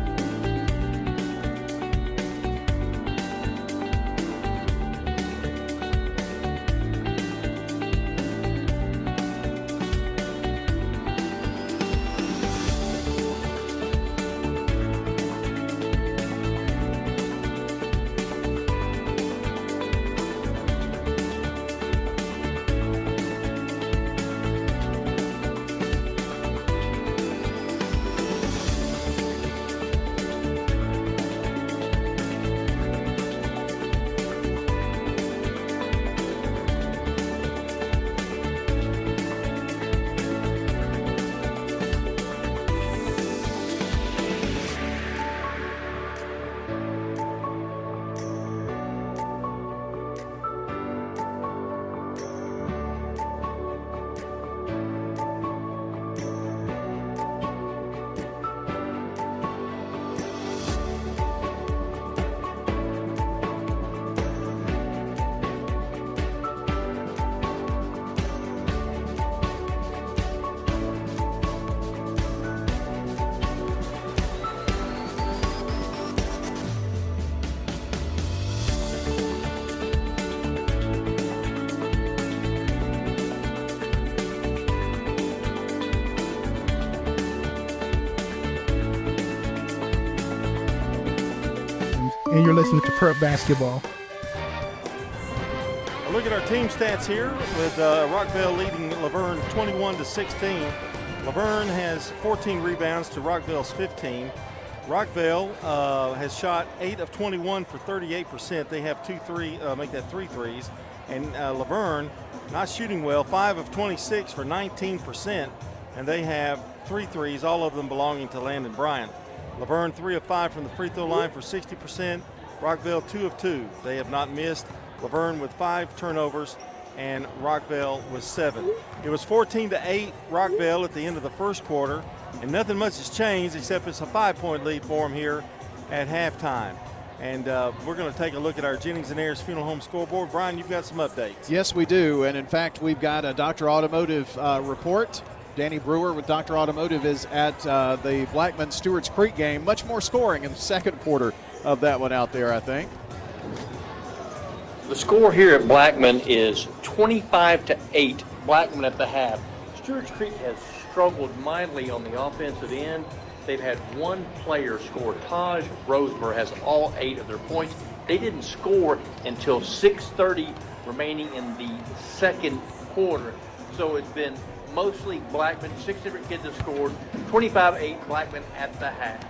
and you're listening to Prep Basketball. A look at our team stats here with Rockvale leading Laverne 21-16. Laverne has 14 rebounds to Rockvale's 15. Rockvale has shot 8 of 21 for 38%. They have make that 3 threes. And Laverne, not shooting well, 5 of 26 for 19%. And they have 3 threes, all of them belonging to Landon Bryant. Laverne 3 of 5 from the free throw line for 60%. Rockvale 2 of 2. They have not missed. Laverne with 5 turnovers and Rockvale with 7. It was 14-8 Rockvale at the end of the first quarter, and nothing much has changed except it's a 5-point lead for them here at halftime. And we're going to take a look at our Jennings & Ayers Funeral Home scoreboard. Brian, you've got some updates. Yes, we do. And in fact, we've got a Dr. Automotive report. Danny Brewer with Dr. Automotive is at the Blackman-Stewart's Creek game. Much more scoring in the second quarter of that one out there, I think. The score here at Blackman is 25-8. Blackman at the half. Stewart's Creek has struggled mightily on the offensive end. They've had one player score. Taj Rosemer has all 8 of their points. They didn't score until 6:30 remaining in the second quarter. So it's been mostly Blackman. 6 different kids have scored. 25-8 Blackman at the half.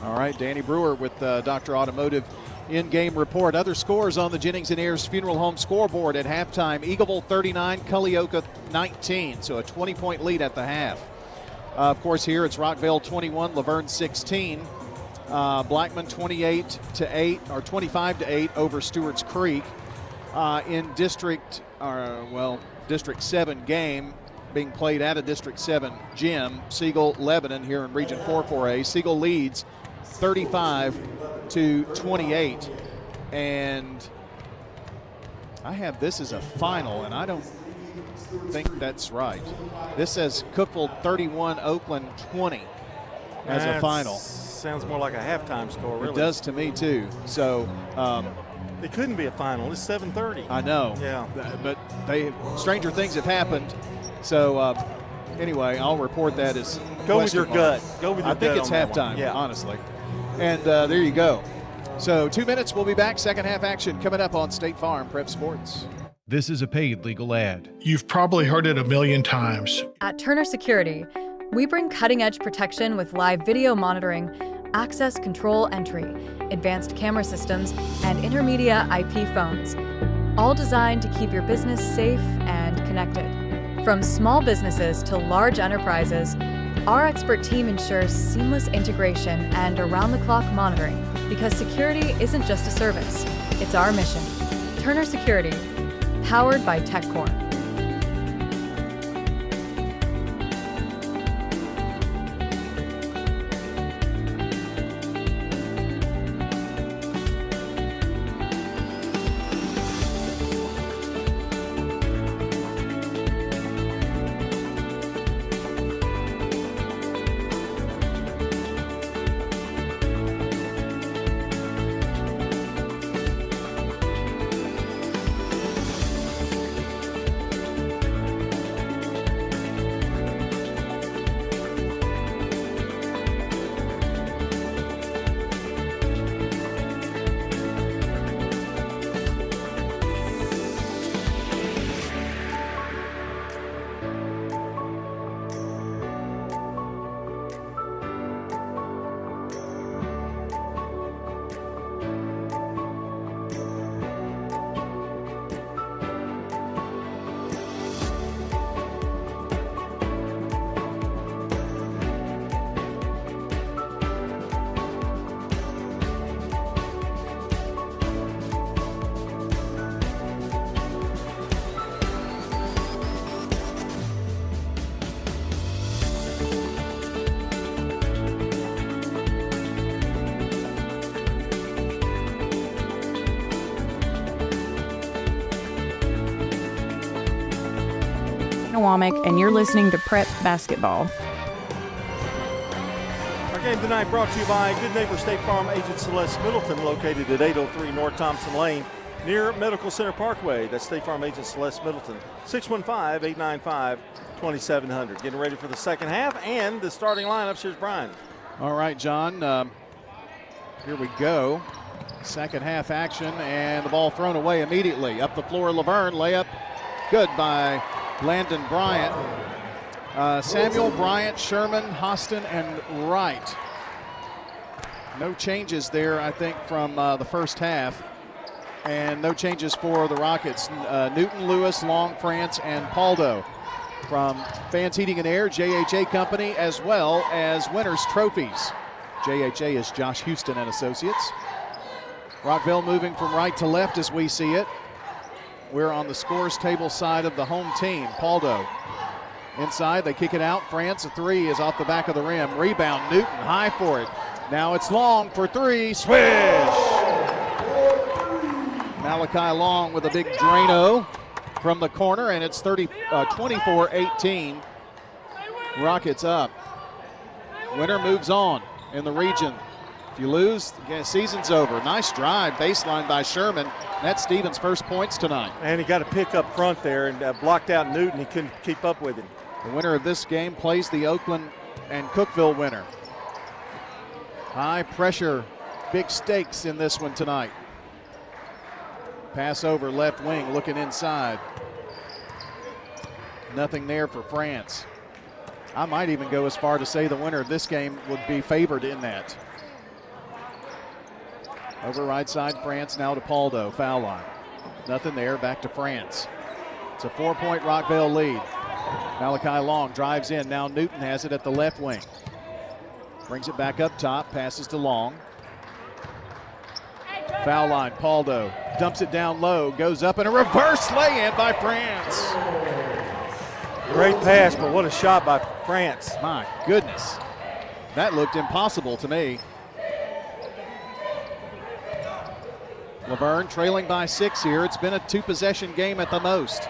All right, Danny Brewer with Dr. Automotive in-game report. Other scores on the Jennings & Ayers Funeral Home scoreboard at halftime. Eagleville 39, Culleoka 19, so a 20-point lead at the half. Of course, here it's Rockvale 21, Laverne 16. Blackman 28-8 or 25-8 over Stewart's Creek. In District 7 game being played at a District 7 gym, Siegel Lebanon here in Region 4-4A. Siegel leads 35-28, and I have this as a final, and I don't think that's right. This says Cookeville 31, Oakland 20 as a final. Sounds more like a halftime score, really. It does to me too. So it couldn't be a final. It's 7:30. I know. Yeah, but stranger things have happened. So anyway, I'll report that as go with your gut. Go with your I think it's halftime. Yeah. Honestly. And there you go. So 2 minutes, we'll be back. Second half action coming up on State Farm Prep Sports. This is a paid legal ad. You've probably heard it a million times. At Turner Security, we bring cutting-edge protection with live video monitoring, access control entry, advanced camera systems, and intermedia IP phones, all designed to keep your business safe and connected. From small businesses to large enterprises, our expert team ensures seamless integration and around-the-clock monitoring, because security isn't just a service, it's our mission. Turner Security, powered by TechCore. And you're listening to Prep Basketball. Our game tonight brought to you by Good Neighbor State Farm agent Celeste Middleton, located at 803 North Thompson Lane near Medical Center Parkway. That's State Farm agent Celeste Middleton, 615-895-2700. Getting ready for the second half and the starting lineups. Here's Brian. All right, John, here we go. Second half action, and the ball thrown away immediately. Up the floor, Laverne, layup good by Landon Bryant. Samuel, Bryant, Sherman, Hostin, and Wright. No changes there, I think, from the first half. And no changes for the Rockets. Newton, Lewis, Long, France, and Paldo. From Fans Heating and Air, JHA Company, as well as Winners Trophies. JHA is Josh Houston and Associates. Rockvale moving from right to left as we see it. We're on the scores table side of the home team. Paldo inside, they kick it out. France, a three is off the back of the rim. Rebound, Newton, high for it. Now it's Long for three, swish! Malachi Long with a big Drano from the corner, and it's 24-18. Rockets up. Winner moves on in the region. If you lose, the season's over. Nice drive, baseline by Sherman. That's Stevens' first points tonight. And he got a pick up front there and blocked out Newton. He couldn't keep up with him. The winner of this game plays the Oakland and Cookeville winner. High pressure, big stakes in this one tonight. Pass over left wing, looking inside. Nothing there for France. I might even go as far to say the winner of this game would be favored in that. Over right side, France now to Paldo, foul line. Nothing there, back to France. It's a 4-point Rockvale lead. Malachi Long drives in, now Newton has it at the left wing. Brings it back up top, passes to Long. Foul line, Paldo dumps it down low, goes up, and a reverse lay-in by France. Great pass, but what a shot by France. My goodness. That looked impossible to me. Laverne trailing by 6 here. It's been a 2-possession game at the most.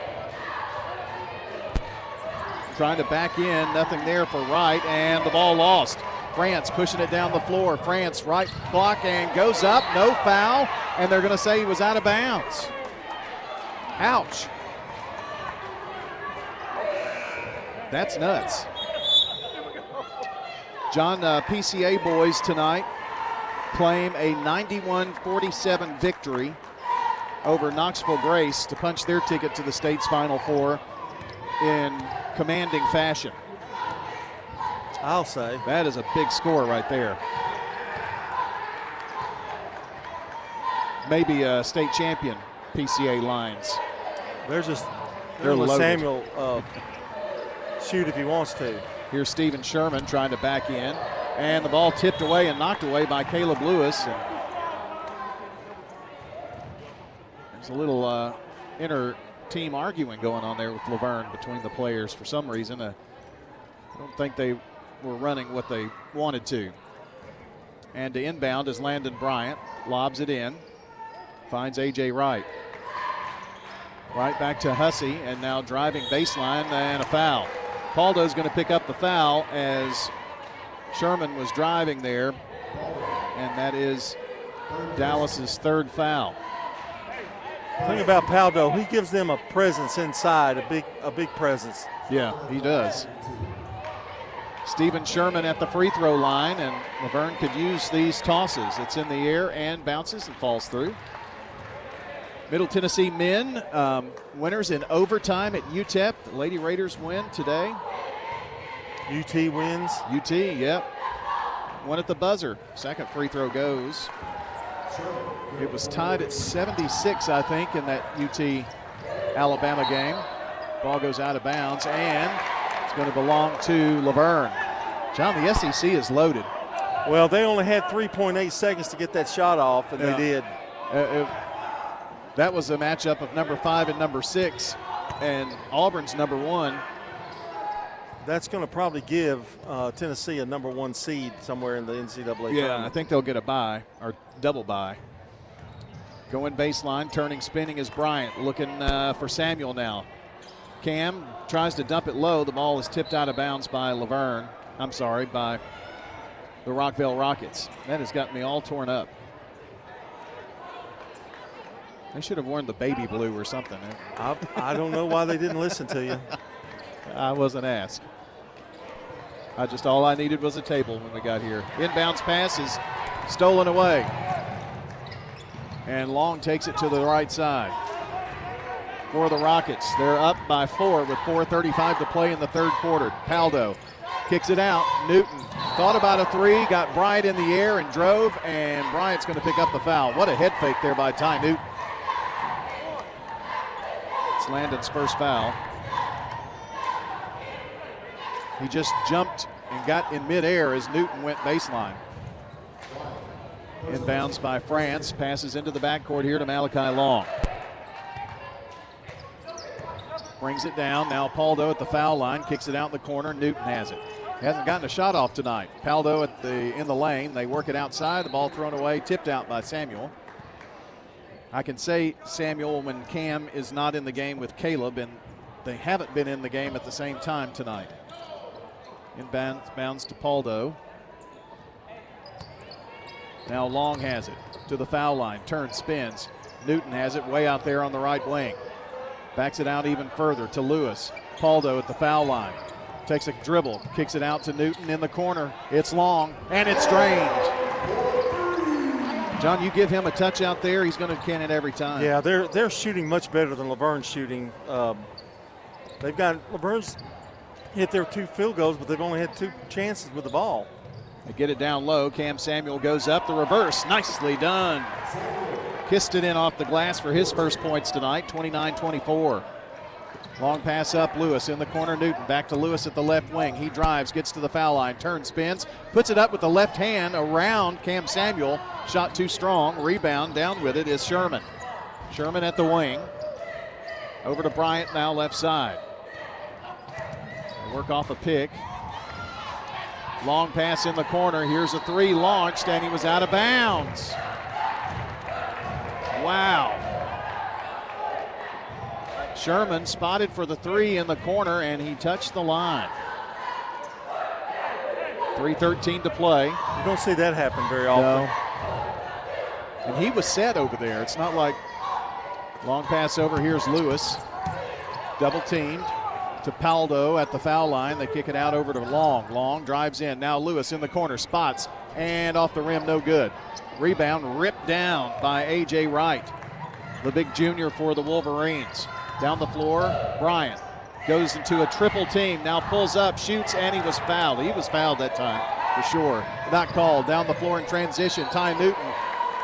Trying to back in, nothing there for Wright, and the ball lost. France pushing it down the floor. France, right block, and goes up, no foul, and they're gonna say he was out of bounds. Ouch. That's nuts. John, PCA boys tonight claim a 91-47 victory over Knoxville Grace to punch their ticket to the state's Final Four in commanding fashion. I'll say. That is a big score right there. Maybe a state champion PCA Lions. They're just, they're let loaded. Samuel shoot if he wants to. Here's Steven Sherman trying to back in. And the ball tipped away and knocked away by Caleb Lewis. And there's a little inter-team arguing going on there with Laverne between the players for some reason. I don't think they were running what they wanted to. And to inbound is Landon Bryant. Lobs it in. Finds A.J. Wright. Right back to Hussey, and now driving baseline and a foul. Paldo's going to pick up the foul as Sherman was driving there, and that is Dallas's third foul. The thing about Paldo, he gives them a presence inside, a big presence. Yeah, he does. Steven Sherman at the free throw line, and Laverne could use these tosses. It's in the air and bounces and falls through. Middle Tennessee men, winners in overtime at UTEP. The Lady Raiders win today. UT wins. UT, yep. One at the buzzer. Second free throw goes. It was tied at 76, I think, in that UT-Alabama game. Ball goes out of bounds, and it's going to belong to Laverne. John, the SEC is loaded. Well, they only had 3.8 seconds to get that shot off, and they did. That was a matchup of number 5 and number 6, and Auburn's number 1. That's going to probably give Tennessee a number 1 seed somewhere in the NCAA tournament. Yeah, I think they'll get a bye, or double bye. Going baseline, turning, spinning is Bryant, looking for Samuel now. Cam tries to dump it low. The ball is tipped out of bounds by Laverne. I'm sorry, by the Rockvale Rockets. That has got me all torn up. They should have worn the baby blue or something. I don't know why they didn't listen to you. I wasn't asked. All I needed was a table when we got here. Inbounds pass is stolen away. And Long takes it to the right side. For the Rockets, they're up by 4 with 4:35 to play in the third quarter. Paldo kicks it out. Newton thought about a three, got Bryant in the air and drove, and Bryant's going to pick up the foul. What a head fake there by Ty Newton. It's Landon's first foul. He just jumped and got in midair as Newton went baseline. Inbounds by France, passes into the backcourt here to Malachi Long. Brings it down, now Paldo at the foul line, kicks it out in the corner, Newton has it. Hasn't gotten a shot off tonight. Paldo in the lane, they work it outside, the ball thrown away, tipped out by Samuel. I can say Samuel when Cam is not in the game with Caleb, and they haven't been in the game at the same time tonight. Inbounds to Paldo. Now Long has it to the foul line, turns, spins. Newton has it way out there on the right wing. Backs it out even further to Lewis. Paldo at the foul line. Takes a dribble, kicks it out to Newton in the corner. It's Long, and it's drained. John, you give him a touch out there, he's going to can it every time. Yeah, they're shooting much better than Laverne's shooting. Laverne's hit their 2 field goals, but they've only had 2 chances with the ball. They get it down low. Cam Samuel goes up the reverse. Nicely done. Kissed it in off the glass for his first points tonight, 29-24. Long pass up, Lewis in the corner, Newton back to Lewis at the left wing. He drives, gets to the foul line, turns, spins, puts it up with the left hand around Cam Samuel. Shot too strong, rebound, down with it is Sherman. Sherman at the wing. Over to Bryant now left side. They work off a pick. Long pass in the corner, here's a three launched and he was out of bounds. Wow. Sherman spotted for the three in the corner, and he touched the line. 3:13 to play. You don't see that happen very often. No. And he was set over there. It's not like long pass over. Here's Lewis. Double teamed to Paldo at the foul line. They kick it out over to Long. Long drives in. Now Lewis in the corner, spots, and off the rim, no good. Rebound ripped down by A.J. Wright, the big junior for the Wolverines. Down the floor, Bryant goes into a triple team, now pulls up, shoots, and he was fouled. He was fouled that time, for sure. Not called. Down the floor in transition, Ty Newton,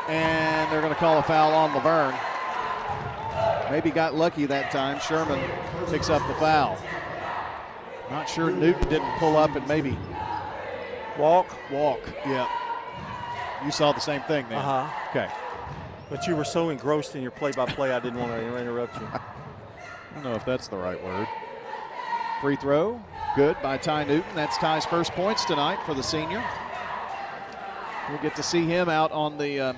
and they're going to call a foul on Laverne. Maybe got lucky that time. Sherman picks up the foul. Not sure Newton didn't pull up and maybe walk, yeah. You saw the same thing, man. Uh-huh. Okay. But you were so engrossed in your play-by-play, I didn't want to interrupt you. I don't know if that's the right word. Free throw, good by Ty Newton. That's Ty's first points tonight for the senior. We'll get to see him out on the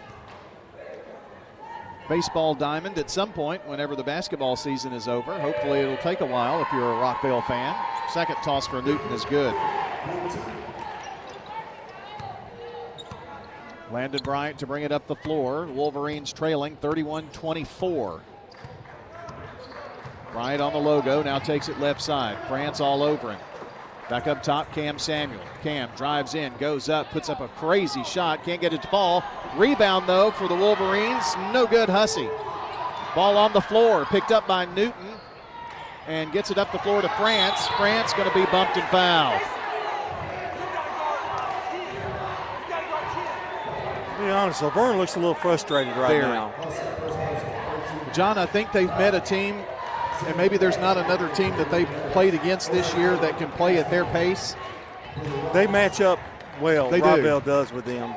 baseball diamond at some point whenever the basketball season is over. Hopefully it'll take a while if you're a Rockvale fan. Second toss for Newton is good. Landon Bryant to bring it up the floor. Wolverines trailing 31-24. Bryant on the logo, now takes it left side. France all over him. Back up top, Cam Samuel. Cam drives in, goes up, puts up a crazy shot. Can't get it to fall. Rebound, though, for the Wolverines. No good, Hussey. Ball on the floor, picked up by Newton, and gets it up the floor to France. France going to be bumped and fouled. To be honest, Laverne looks a little frustrated right now. John, I think they've met a team, and maybe there's not another team that they played against this year that can play at their pace. They match up well. They Rockvale does with them.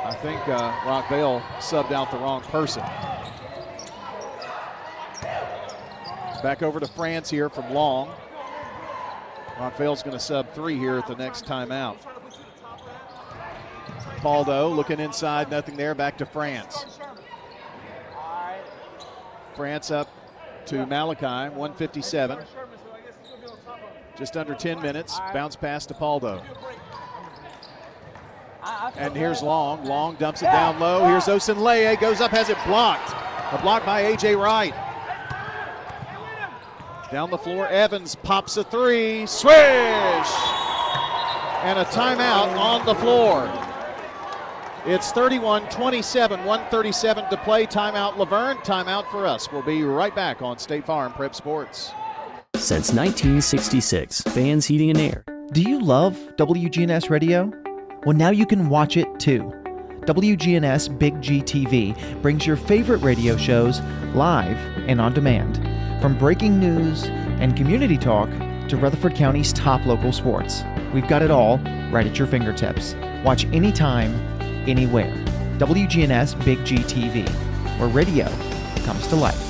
I think Rockvale subbed out the wrong person. Back over to France here from Long. Rockvale's going to sub 3 here at the next timeout. Paldo looking inside, nothing there, back to France. France up to Malachi, 157. Just under 10 minutes, bounce pass to Paldo. And here's Long. Long dumps it down low. Here's Osenleye, goes up, has it blocked. A block by A.J. Wright. Down the floor, Evans pops a three. Swish! and a timeout on the floor. It's 31-27, 1:37 to play. Timeout Laverne, timeout for us. We'll be right back on State Farm Prep Sports. Since 1966, Fans Heating and Air. Do you love WGNS Radio? Well, now you can watch it too. WGNS Big G TV brings your favorite radio shows live and on demand. From breaking news and community talk to Rutherford County's top local sports. We've got it all right at your fingertips. Watch anytime, anywhere. WGNS Big G TV, where radio comes to life.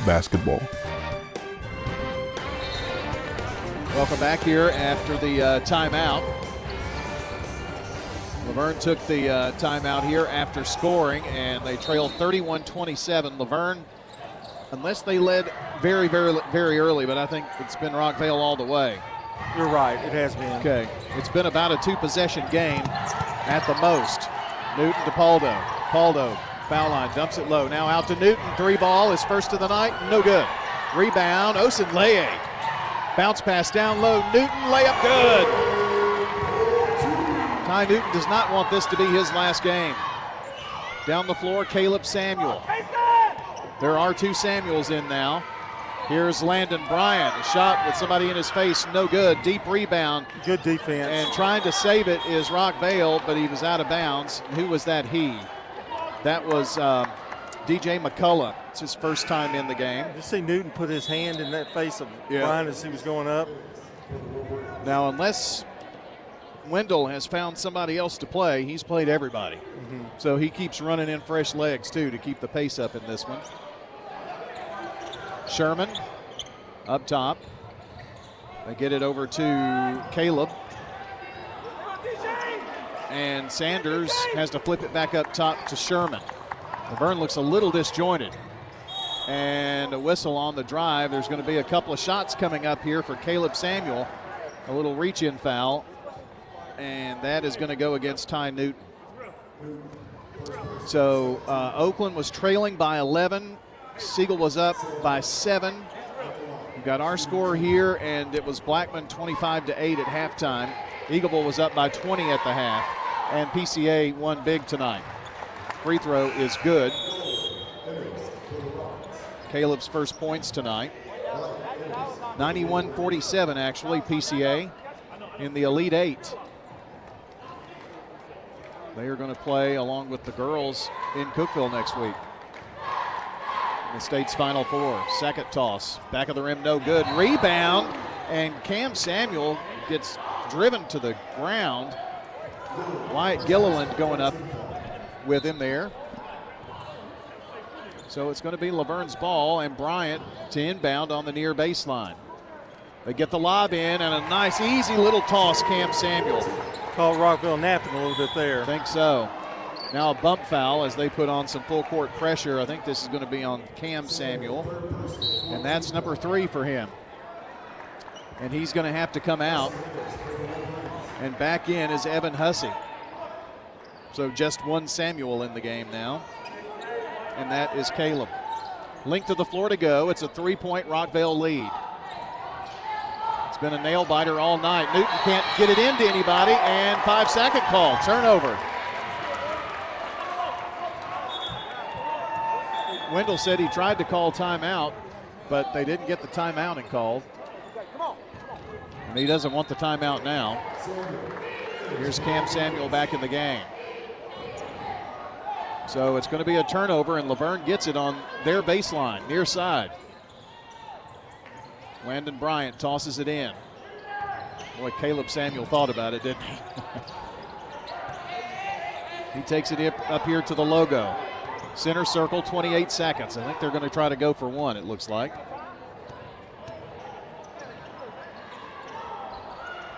Basketball. Welcome back here after the timeout. Laverne took the timeout here after scoring, and they trailed 31-27. Laverne, unless they led very, very, very early, but I think it's been Rockvale all the way. You're right, it has been. Okay, it's been about a two-possession game at the most. Newton to Paldo. Paldo, foul line, dumps it low. Now out to Newton, three ball, his first of the night, no good. Rebound, Osenleye. Bounce pass down low, Newton, layup good. Ty Newton does not want this to be his last game. Down the floor, Caleb Samuel. There are two Samuels in now. Here's Landon Bryant, a shot with somebody in his face, no good. Deep rebound. Good defense. And trying to save it is Rockvale, but he was out of bounds. Who was that he? That was DJ McCullough. It's his first time in the game. You see Newton put his hand in that face of Bryant as he was going up. Now, unless Wendell has found somebody else to play, he's played everybody. Mm-hmm. So he keeps running in fresh legs, too, to keep the pace up in this one. Sherman up top. They get it over to Caleb. And Sanders has to flip it back up top to Sherman. Laverne looks a little disjointed. And a whistle on the drive. There's going to be a couple of shots coming up here for Caleb Samuel. A little reach-in foul. And that is going to go against Ty Newton. So Oakland was trailing by 11. Siegel was up by 7. We've got our score here, and it was Blackman 25-8 at halftime. Eagleville was up by 20 at the half, and PCA won big tonight. Free throw is good. Caleb's first points tonight. 91-47 actually, PCA in the Elite Eight. They are going to play along with the girls in Cookeville next week. The state's Final Four. Second toss. Back of the rim, no good. Rebound, and Cam Samuel gets driven to the ground. Wyatt Gilliland going up with him there. So it's going to be Laverne's ball, and Bryant to inbound on the near baseline. They get the lob in, and a nice, easy little toss, Cam Samuel. Caught Rockvale napping a little bit there. I think so. Now a bump foul as they put on some full court pressure. I think this is going to be on Cam Samuel, and that's number 3 for him. And he's going to have to come out, and back in is Evan Hussey. So just one Samuel in the game now, and that is Caleb. Length of the floor to go. It's a 3-point Rockvale lead. It's been a nail biter all night. Newton can't get it into anybody, and 5-second call, turnover. Wendell said he tried to call timeout, but they didn't get the timeout called. And he doesn't want the timeout now. Here's Cam Samuel back in the game. So it's going to be a turnover, and Laverne gets it on their baseline, near side. Landon Bryant tosses it in. Boy, Caleb Samuel thought about it, didn't he? He takes it up here to the logo. Center circle, 28 seconds. I think they're going to try to go for one, it looks like.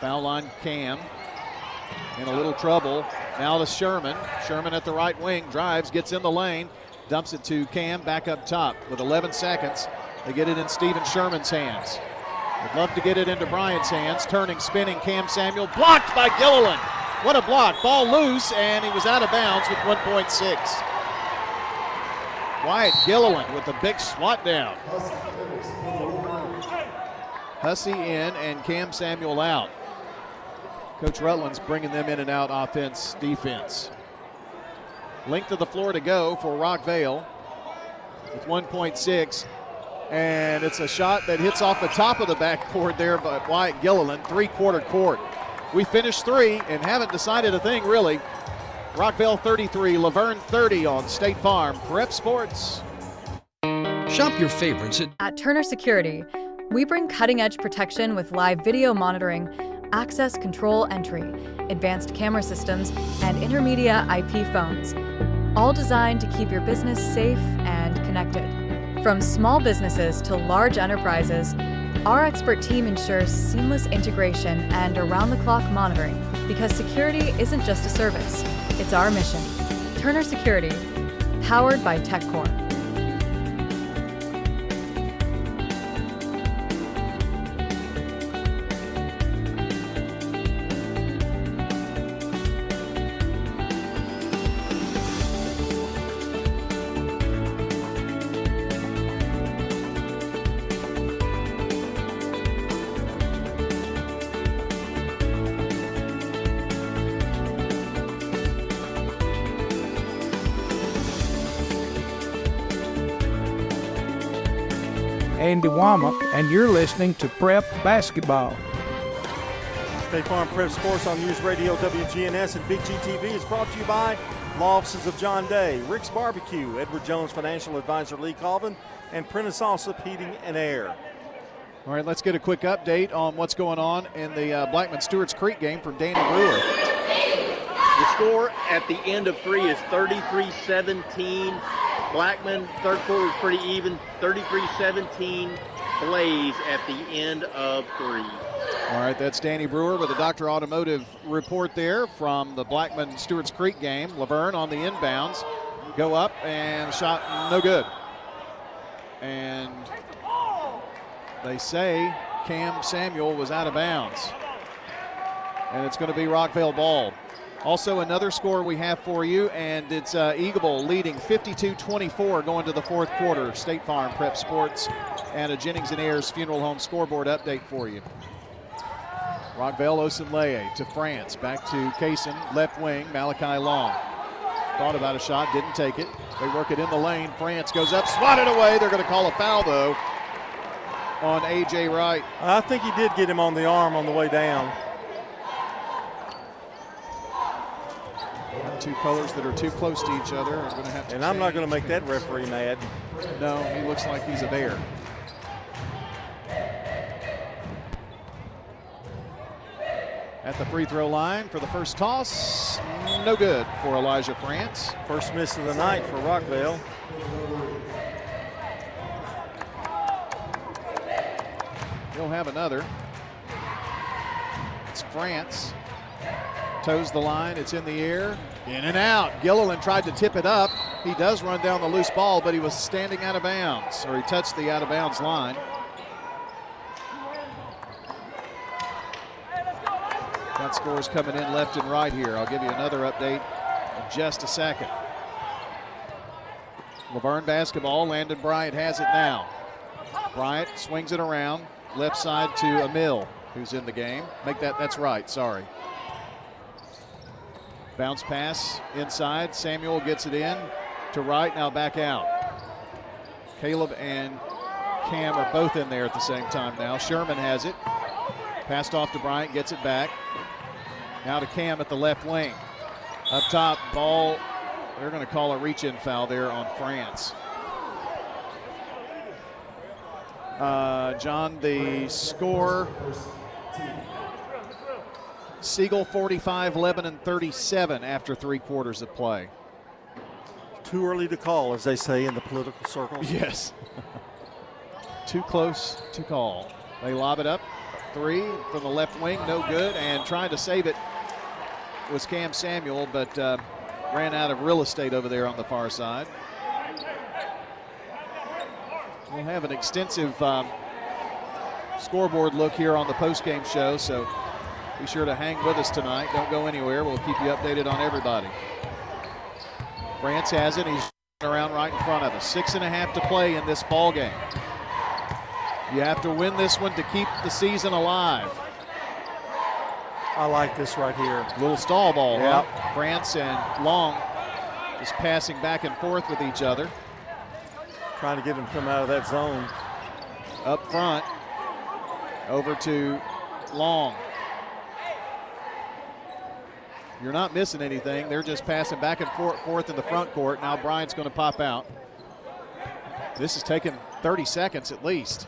Foul line Cam in a little trouble. Now to Sherman. Sherman at the right wing, drives, gets in the lane, dumps it to Cam back up top with 11 seconds. They get it in Steven Sherman's hands. Would love to get it into Bryant's hands. Turning, spinning, Cam Samuel, blocked by Gilliland. What a block. Ball loose, and he was out of bounds with 1.6. Wyatt Gilliland with the big swat down. Hussey in and Cam Samuel out. Coach Rutland's bringing them in and out offense, defense. Length of the floor to go for Rockvale with 1.6. And it's a shot that hits off the top of the backboard there by Wyatt Gilliland, three-quarter court. We finished 3 and haven't decided a thing really. Rockvale 33, Laverne 30 on State Farm Prep Sports. Shop your favorites at Turner Security. We bring cutting-edge protection with live video monitoring, access control entry, advanced camera systems, and intermedia IP phones, all designed to keep your business safe and connected. From small businesses to large enterprises, our expert team ensures seamless integration and around-the-clock monitoring, because security isn't just a service, it's our mission. Turner Security, powered by TechCore. Andy Womack, and you're listening to Prep Basketball. State Farm Prep Sports on News Radio WGNS and Big GTV is brought to you by Law Offices of John Day, Rick's Barbecue, Edward Jones Financial Advisor Lee Colvin, and Prentice Allsup Heating and Air. All right, let's get a quick update on what's going on in the Blackman-Stewart's Creek game from Danny Brewer. The score at the end of 3 is 33-17. Blackman, third quarter was pretty even, 33-17 Blaze at the end of 3. All right, that's Danny Brewer with the Dr. Automotive report there from the Blackman-Stewart's Creek game. Laverne on the inbounds. Go up and shot no good. And they say Cam Samuel was out of bounds. And it's going to be Rockvale ball. Also, another score we have for you, and it's Eagleville leading 52-24 going to the fourth quarter. State Farm Prep Sports and a Jennings & Ayers Funeral Home scoreboard update for you. Rockvale Osenleye to France, back to Kaysen, left wing, Malachi Long. Thought about a shot, didn't take it. They work it in the lane. France goes up, swatted away. They're going to call a foul, though, on A.J. Wright. I think he did get him on the arm on the way down. Two colors that are too close to each other are going to have to. And I'm not going to make that referee mad. No, he looks like he's a bear. At the free throw line for the first toss, no good for Elijah France. First miss of the night for Rockvale. He'll have another. It's France. Toes the line, it's in the air, in and out. Gilliland tried to tip it up. He does run down the loose ball, but he was standing out of bounds, or he touched the out of bounds line. Got scores coming in left and right here. I'll give you another update in just a second. Laverne basketball, Landon Bryant has it now. Bryant swings it around, left side to Emil, who's in the game. That's right, sorry. Bounce pass inside. Samuel gets it in to Wright, now back out. Caleb and Cam are both in there at the same time now. Sherman has it. Passed off to Bryant, gets it back. Now to Cam at the left wing. Up top, ball. They're going to call a reach-in foul there on France. John, the score. Siegel 45, Lebanon 37 after 3 quarters of play. Too early to call, as they say in the political circles. Yes. Too close to call. They lob it up three from the left wing, no good, and trying to save it was Cam Samuel, but ran out of real estate over there on the far side. We'll have an extensive scoreboard look here on the postgame show, so be sure to hang with us tonight. Don't go anywhere. We'll keep you updated on everybody. France has it. He's around right in front of us. 6.5 to play in this ball game. You have to win this one to keep the season alive. I like this right here. Little stall ball, yep. Huh? France and Long just passing back and forth with each other. Trying to get him to come out of that zone. Up front, over to Long. You're not missing anything. They're just passing back and forth in the front court. Now Bryant's going to pop out. This has taken 30 seconds at least.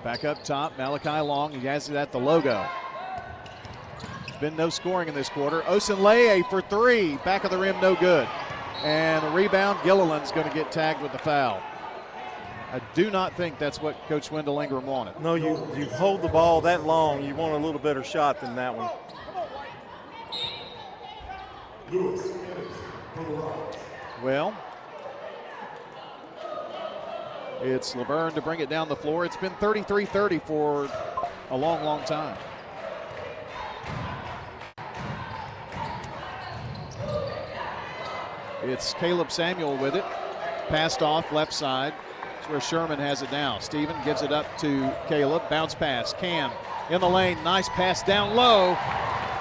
Back up top, Malachi Long. He has it at the logo. There's been no scoring in this quarter. Osenleye for three. Back of the rim, no good. And the rebound, Gilliland's going to get tagged with the foul. I do not think that's what Coach Wendell Ingram wanted. No, you hold the ball that long, you want a little better shot than that one. Well, it's Laverne to bring it down the floor. It's been 33-30 for a long, long time. It's Caleb Samuel with it. Passed off left side. That's where Sherman has it now. Steven gives it up to Caleb. Bounce pass. Cam in the lane. Nice pass down low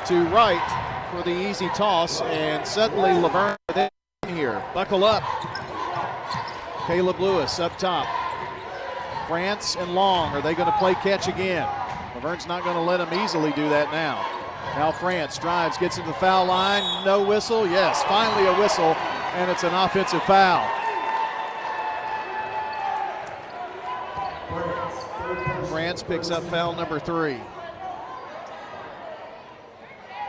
to right for the easy toss. And suddenly Laverne in here. Buckle up. Caleb Lewis up top. France and Long. Are they going to play catch again? Laverne's not going to let him easily do that now. Now France drives, gets into the foul line. No whistle. Yes, finally a whistle. And it's an offensive foul. France picks up foul number 3.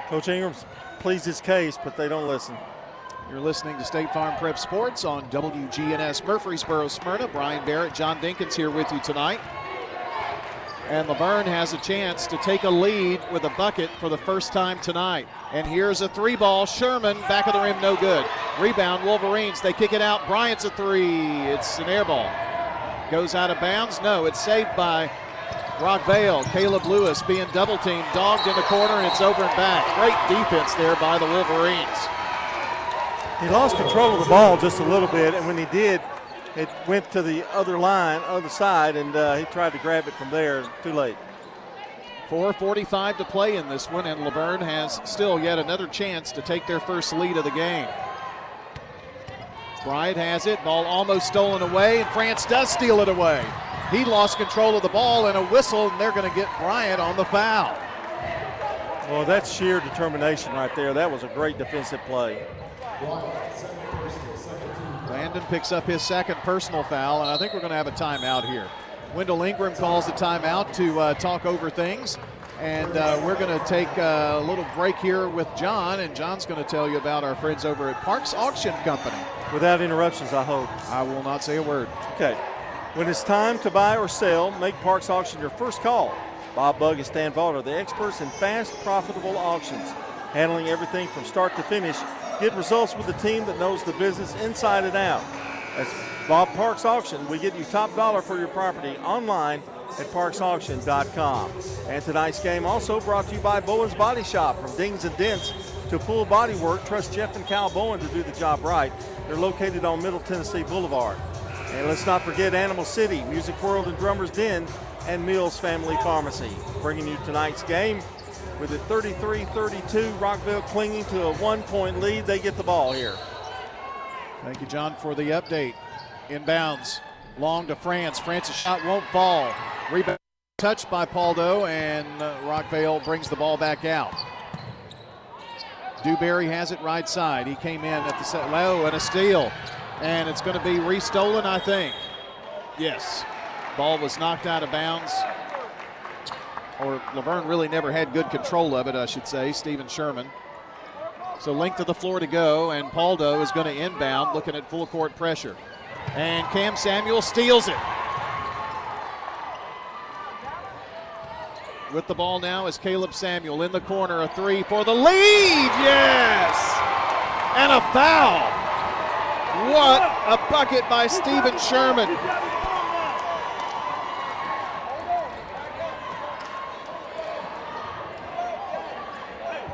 Coach Ingram's pleased his case, but they don't listen. You're listening to State Farm Prep Sports on WGNS Murfreesboro, Smyrna. Brian Barrett, John Dinkins here with you tonight. And Laverne has a chance to take a lead with a bucket for the first time tonight. And here's a three ball. Sherman, back of the rim, no good. Rebound, Wolverines. They kick it out. Bryant's a three. It's an air ball. Goes out of bounds. No, it's saved by Rockvale. Caleb Lewis being double teamed, dogged in the corner, and it's over and back. Great defense there by the Wolverines. He lost control of the ball just a little bit, and when he did, it went to the other side, and he tried to grab it from there. Too late. 4:45 to play in this one, and Laverne has still yet another chance to take their first lead of the game. Bryant has it. Ball almost stolen away, and France does steal it away. He lost control of the ball and a whistle, and they're going to get Bryant on the foul. Well, that's sheer determination right there. That was a great defensive play. Landon picks up his second personal foul, and I think we're going to have a timeout here. Wendell Ingram calls the timeout to talk over things, and we're going to take a little break here with John, and John's going to tell you about our friends over at Parks Auction Company. Without interruptions, I hope. I will not say a word. Okay. When it's time to buy or sell, make Parks Auction your first call. Bob Bugg and Stan Vaught are the experts in fast, profitable auctions, handling everything from start to finish. Get results with a team that knows the business inside and out. That's Bob Parks Auction. We get you top dollar for your property online at parksauction.com. And tonight's game also brought to you by Bowen's Body Shop. From dings and dents to full body work, trust Jeff and Cal Bowen to do the job right. They're located on Middle Tennessee Boulevard. And let's not forget Animal City, Music World and Drummer's Den, and Mills Family Pharmacy. Bringing you tonight's game with it 33-32, Rockvale clinging to a 1-point lead. They get the ball here. Thank you, John, for the update. Inbounds, Long to France. France's shot won't fall. Rebound touched by Paldo, and Rockvale brings the ball back out. Dewberry has it right side. He came in at the set low, and a steal. And it's going to be restolen, I think. Yes. Ball was knocked out of bounds. Or Laverne really never had good control of it, I should say, Steven Sherman. So length of the floor to go, and Paldo is going to inbound, looking at full court pressure. And Cam Samuel steals it. With the ball now is Caleb Samuel in the corner, a three for the lead, yes! And a foul. What a bucket by Stephen Sherman.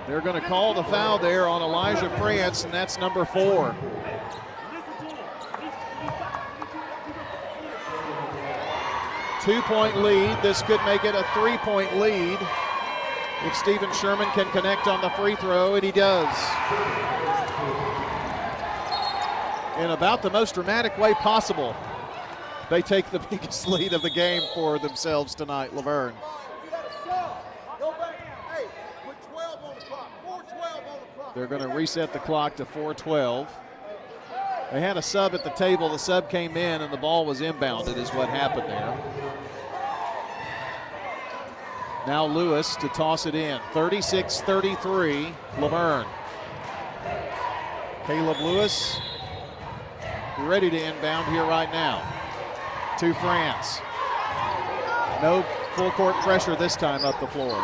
They're going to call the foul there on Elijah France, and that's number 4. Two-point lead. This could make it a 3-point lead if Stephen Sherman can connect on the free throw, and he does. In about the most dramatic way possible, they take the biggest lead of the game for themselves tonight, Laverne. They're going to reset the clock to 4:12. They had a sub at the table. The sub came in, and the ball was inbounded is what happened there. Now Lewis to toss it in. 36-33, Laverne. Caleb Lewis ready to inbound here right now. To France. No full court pressure this time up the floor.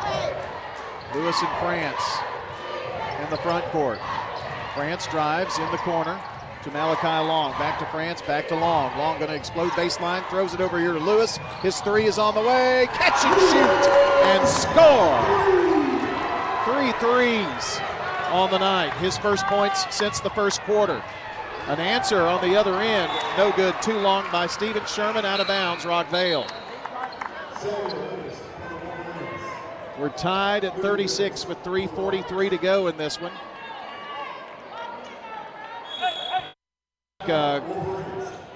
Lewis and France in the front court. France drives in the corner to Malachi Long. Back to France, back to Long. Long going to explode baseline, throws it over here to Lewis. His three is on the way. Catch and shoot and score. 3 threes on the night. His first points since the first quarter. An answer on the other end. No good. Too long by Stephen Sherman. Out of bounds, Rockvale. We're tied at 36 with 3:43 to go in this one.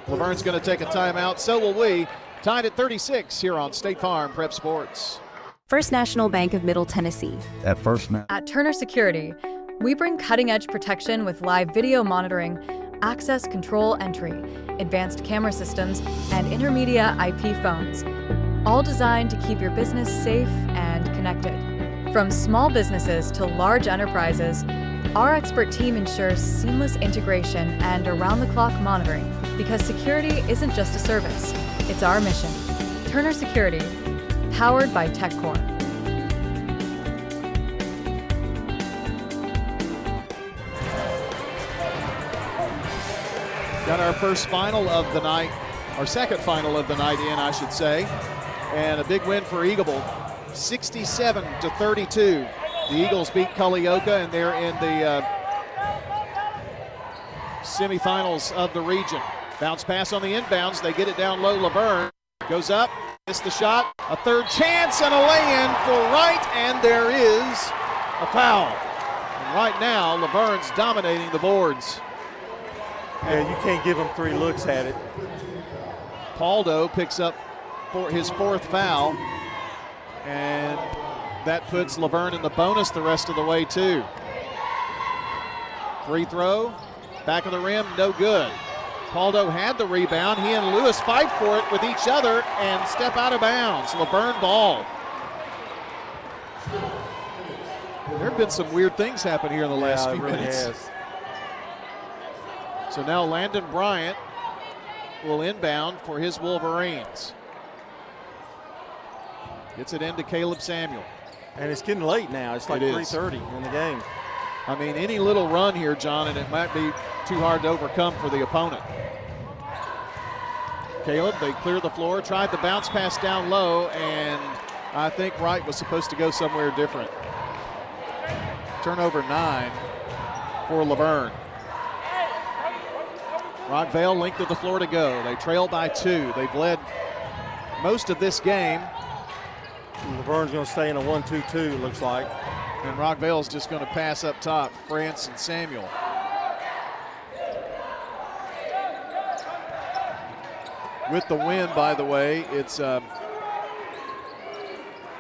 Laverne's going to take a timeout. So will we. Tied at 36 here on State Farm Prep Sports. First National Bank of Middle Tennessee. At Turner Security, we bring cutting-edge protection with live video monitoring, access control entry, advanced camera systems, and intermedia IP phones, all designed to keep your business safe and connected. From small businesses to large enterprises, our expert team ensures seamless integration and around-the-clock monitoring, because security isn't just a service, it's our mission. Turner Security, powered by TechCore. Got our first final of the night, our second final of the night in, I should say, and a big win for Eagleville, 67-32. The Eagles beat Culleoka, and they're in the semifinals of the region. Bounce pass on the inbounds. They get it down low. Laverne goes up, missed the shot. A third chance and a lay-in for Wright, and there is a foul. And right now, Laverne's dominating the boards. Yeah, you can't give him 3 looks at it. Paldo picks up for his 4th foul, and that puts Laverne in the bonus the rest of the way too. Free throw, back of the rim, no good. Paldo had the rebound. He and Lewis fight for it with each other and step out of bounds. Laverne ball. There have been some weird things happen here in the last few minutes. Has. So now Landon Bryant will inbound for his Wolverines. Gets it into Caleb Samuel. And it's getting late now. It's like 3:30 in the game. I mean, any little run here, John, and it might be too hard to overcome for the opponent. Caleb, they clear the floor, tried the bounce pass down low, and I think Wright was supposed to go somewhere different. Turnover 9 for Laverne. Rockvale length of the floor to go. They trail by 2. They've led most of this game. Laverne's going to stay in a 1-2-2, it looks like. And Rockvale's just going to pass up top, France and Samuel. With the win, by the way, it's, I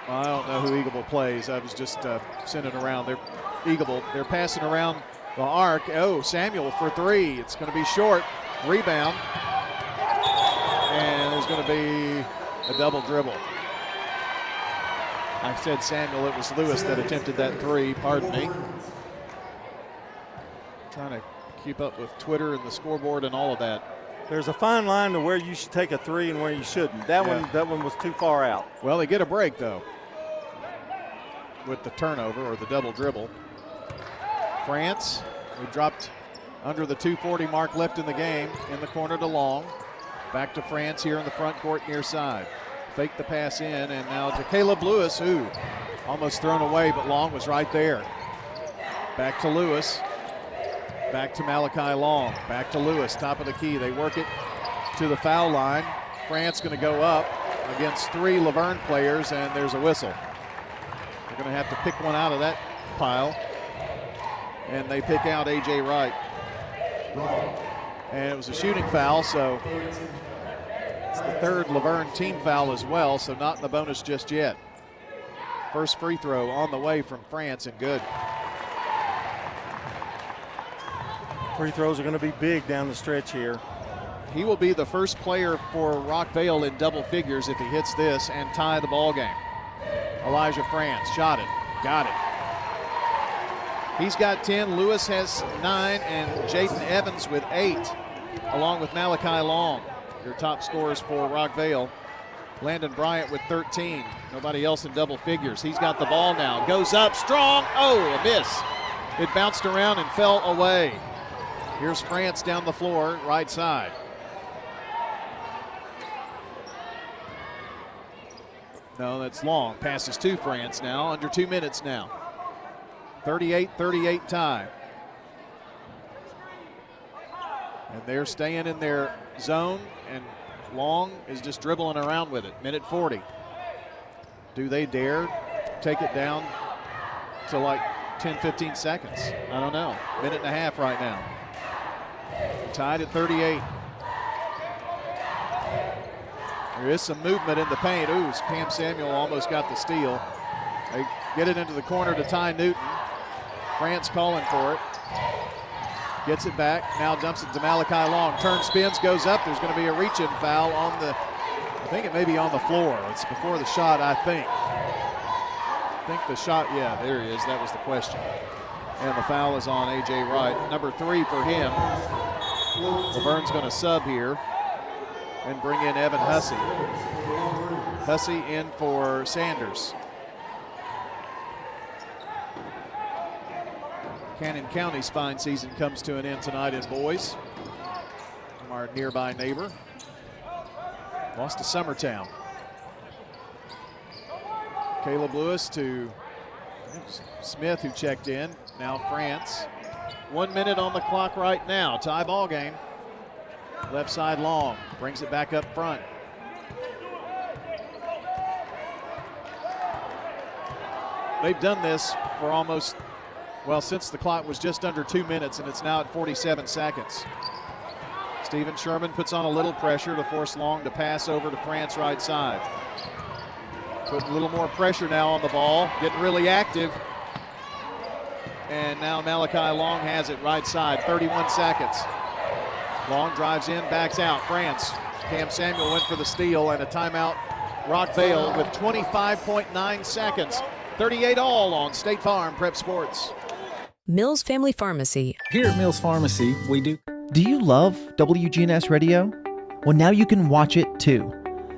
don't know who Eagleville plays. I was just sending around. They're passing around the arc. Oh, Samuel for 3. It's going to be short. Rebound. And there's going to be a double dribble. I said Samuel, it was Lewis that attempted that 3, pardon me. Trying to keep up with Twitter and the scoreboard and all of that. There's a fine line to where you should take a 3 and where you shouldn't. That one was too far out. Well, they get a break though. with the turnover or the double dribble. France, who dropped under the 2:40 mark left in the game, in the corner to Long. Back to France here in the front court near side. Fake the pass in, and now to Caleb Lewis, who almost thrown away, but Long was right there. Back to Lewis. Back to Malachi Long. Back to Lewis, top of the key. They work it to the foul line. France going to go up against 3 Laverne players, and there's a whistle. They're going to have to pick one out of that pile, and they pick out A.J. Wright. And it was a shooting foul, so it's the 3rd Laverne team foul as well, so not in the bonus just yet. First free throw on the way from France, and good. Free throws are going to be big down the stretch here. He will be the first player for Rockvale in double figures if he hits this and tie the ball game. Elijah France shot it, got it. He's got 10, Lewis has 9, and Jaden Evans with 8, along with Malachi Long, your top scorers for Rockvale. Landon Bryant with 13, nobody else in double figures. He's got the ball now, goes up strong, oh, a miss. It bounced around and fell away. Here's France down the floor, right side. No, that's Long. Passes to France now, under 2 minutes now. 38-38 tie. And they're staying in their zone, and Long is just dribbling around with it. Minute 40. Do they dare take it down to like 10-15 seconds? I don't know. Minute and a half right now. Tied at 38. There is some movement in the paint. Ooh, Cam Samuel almost got the steal. They get it into the corner to Ty Newton. France calling for it. Gets it back, now dumps it to Malachi Long. Turn, spins, goes up. There's going to be a reach-in foul on the, I think it may be on the floor. It's before the shot, I think. I think the shot, yeah, there he is. That was the question. And the foul is on A.J. Wright. Number 3 for him. Laverne's going to sub here and bring in Evan Hussey. Hussey in for Sanders. Cannon County's fine season comes to an end tonight in boys from our nearby neighbor. Lost to Summertown. Caleb Lewis to Smith, who checked in. Now France. 1 minute on the clock right now. Tie ball game. Left side Long. Brings it back up front. They've done this for almost, well, since the clock was just under 2 minutes, and it's now at 47 seconds. Stephen Sherman puts on a little pressure to force Long to pass over to France right side. Putting a little more pressure now on the ball, getting really active. And now Malachi Long has it right side, 31 seconds. Long drives in, backs out. France, Cam Samuel went for the steal, and a timeout. Rockvale with 25.9 seconds. 38 all on State Farm Prep Sports. Mills Family Pharmacy. Here at Mills Pharmacy, we do. Do you love WGNS Radio? Well, now you can watch it too.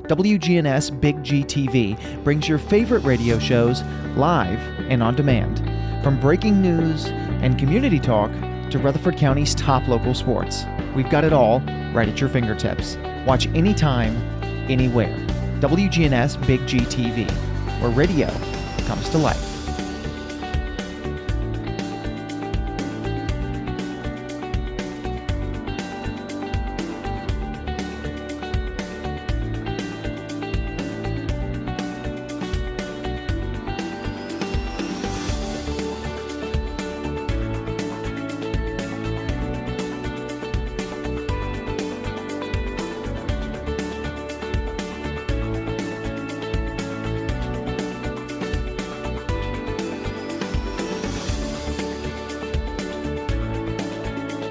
WGNS Big G TV brings your favorite radio shows live and on demand. From breaking news and community talk to Rutherford County's top local sports. We've got it all right at your fingertips. Watch anytime, anywhere. WGNS Big G TV, where radio comes to life.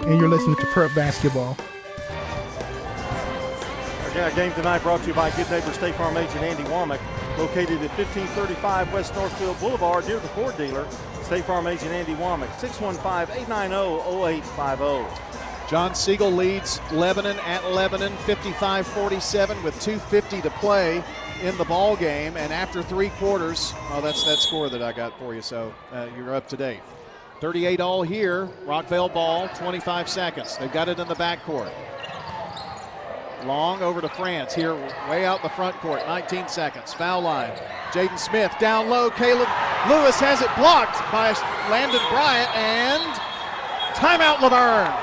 And you're listening to Prep Basketball. Our game tonight brought to you by good neighbor State Farm agent Andy Womack, located at 1535 West Northfield Boulevard near the Ford dealer. State Farm agent Andy Womack, 615-890-0850. John Siegel leads Lebanon at Lebanon, 55-47 with 2:50 to play. in the ball game, and after 3 quarters, that's that score that I got for you, so you're up to date. 38 all here, Rockvale ball, 25 seconds. They've got it in the backcourt. Long over to France here, way out the front court, 19 seconds. Foul line. Jaden Smith down low. Caleb Lewis has it blocked by Landon Bryant, and timeout Laverne.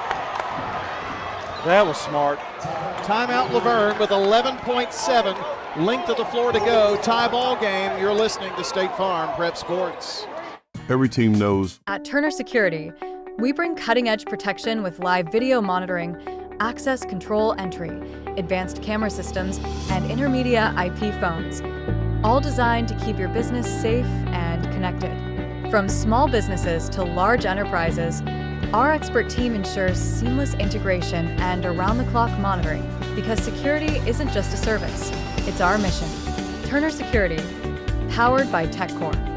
That was smart. Timeout Laverne with 11.7 length of the floor to go. Tie ball game. You're listening to State Farm Prep Sports. Every team knows. At Turner Security, we bring cutting-edge protection with live video monitoring, access control entry, advanced camera systems, and intermedia IP phones, all designed to keep your business safe and connected. From small businesses to large enterprises, our expert team ensures seamless integration and around-the-clock monitoring, because security isn't just a service, it's our mission. Turner Security, powered by TechCore.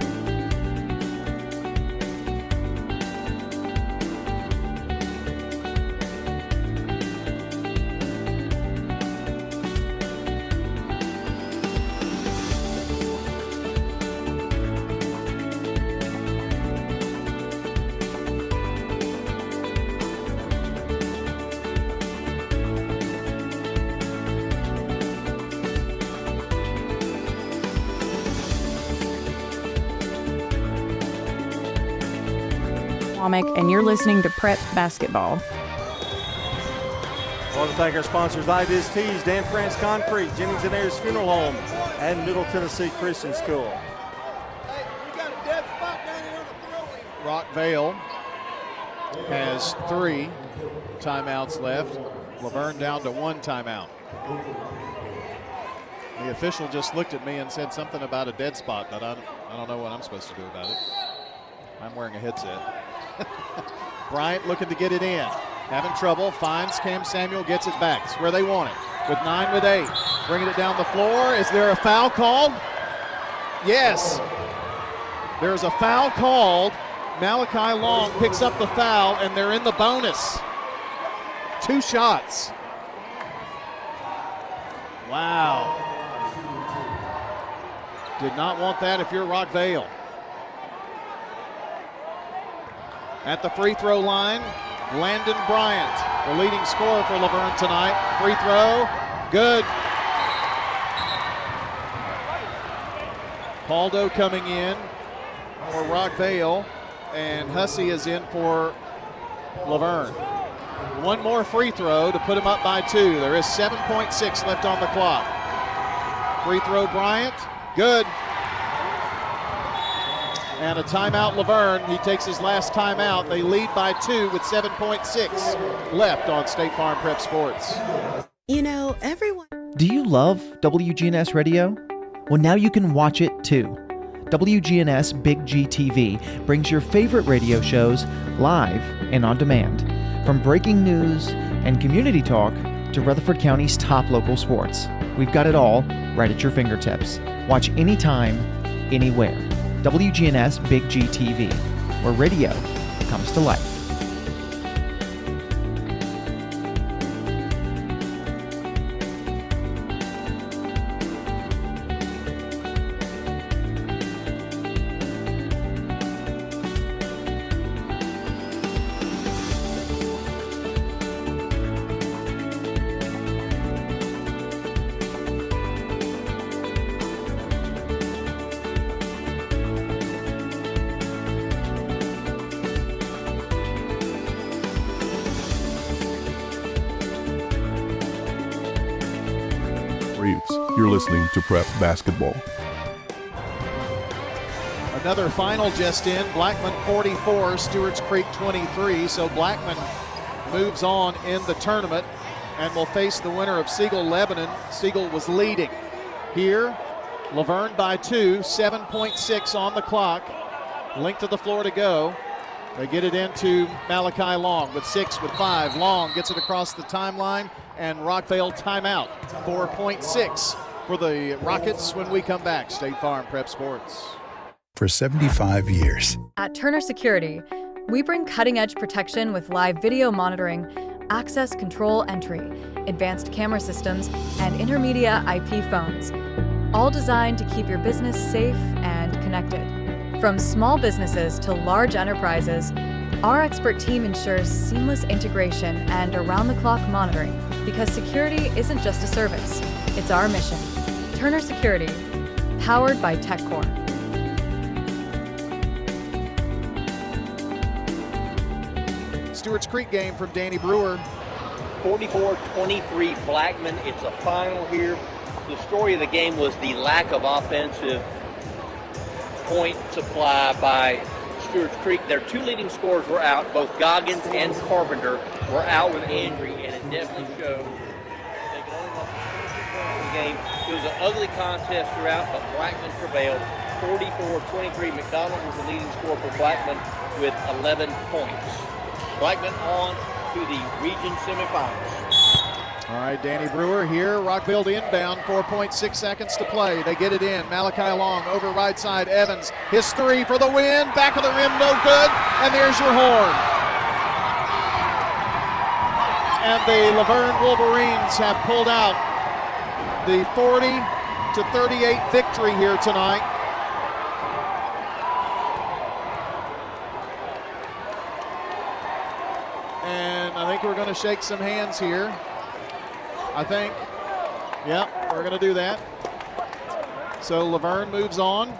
And you're listening to Prep Basketball. I want to thank our sponsors, Iviz Tees, Dan France Concrete, Jennings and Ayers Funeral Home, and Middle Tennessee Christian School. Rockvale has 3 timeouts left. Laverne down to 1 timeout. The official just looked at me and said something about a dead spot, but I don't know what I'm supposed to do about it. I'm wearing a headset. Bryant looking to get it in. Having trouble, finds Cam Samuel, gets it back. It's where they want it. With 9 with 8. Bringing it down the floor. Is there a foul called? Yes. There's a foul called. Malachi Long picks up the foul, and they're in the bonus. 2 shots. Wow. Did not want that if you're Rockvale. At the free throw line, Landon Bryant, the leading scorer for Laverne tonight. Free throw, good. Paldo coming in for Rockvale, and Hussey is in for Laverne. 1 more free throw to put him up by 2. There is 7.6 left on the clock. Free throw Bryant, good. And a timeout Laverne. He takes his last timeout. They lead by 2 with 7.6 left on State Farm Prep Sports. You know, everyone. Do you love WGNS Radio? Well, now you can watch it too. WGNS Big G TV brings your favorite radio shows live and on demand. From breaking news and community talk to Rutherford County's top local sports. We've got it all right at your fingertips. Watch anytime, anywhere. WGNS Big G TV, where radio comes to life. You're listening to Prep Basketball. Another final just in. Blackman 44, Stewart's Creek 23. So Blackman moves on in the tournament and will face the winner of Siegel-Lebanon. Siegel was leading. Here, Laverne by 2, 7.6 on the clock. Length of the floor to go. They get it into Malachi Long with 6 with 5. Long gets it across the timeline, and Rockvale timeout. 4.6 for the Rockets when we come back. State Farm Prep Sports. For 75 years. At Turner Security, we bring cutting-edge protection with live video monitoring, access control entry, advanced camera systems, and intermedia IP phones, all designed to keep your business safe and connected. From small businesses to large enterprises, our expert team ensures seamless integration and around-the-clock monitoring, because security isn't just a service, it's our mission. Turner Security, powered by TechCore. Stewart's Creek game from Danny Brewer. 44-23 Blackman. It's a final here. The story of the game was the lack of offensive point supply by Stewart's Creek. Their two leading scorers were out. Both Goggins and Carpenter were out with injury, and it definitely showed. They could only win the game. It was an ugly contest throughout, but Blackman prevailed. 44-23. McDonald was the leading scorer for Blackman with 11 points. Blackman on to the region semifinals. All right, Danny Brewer here. Rockvale to inbound, 4.6 seconds to play. They get it in. Malachi Long over right side. Evans, his three for the win. Back of the rim, no good. And there's your horn. And the Laverne Wolverines have pulled out the 40-38 victory here tonight. And I think we're going to shake some hands here. I think, yeah, we're going to do that. So Laverne moves on,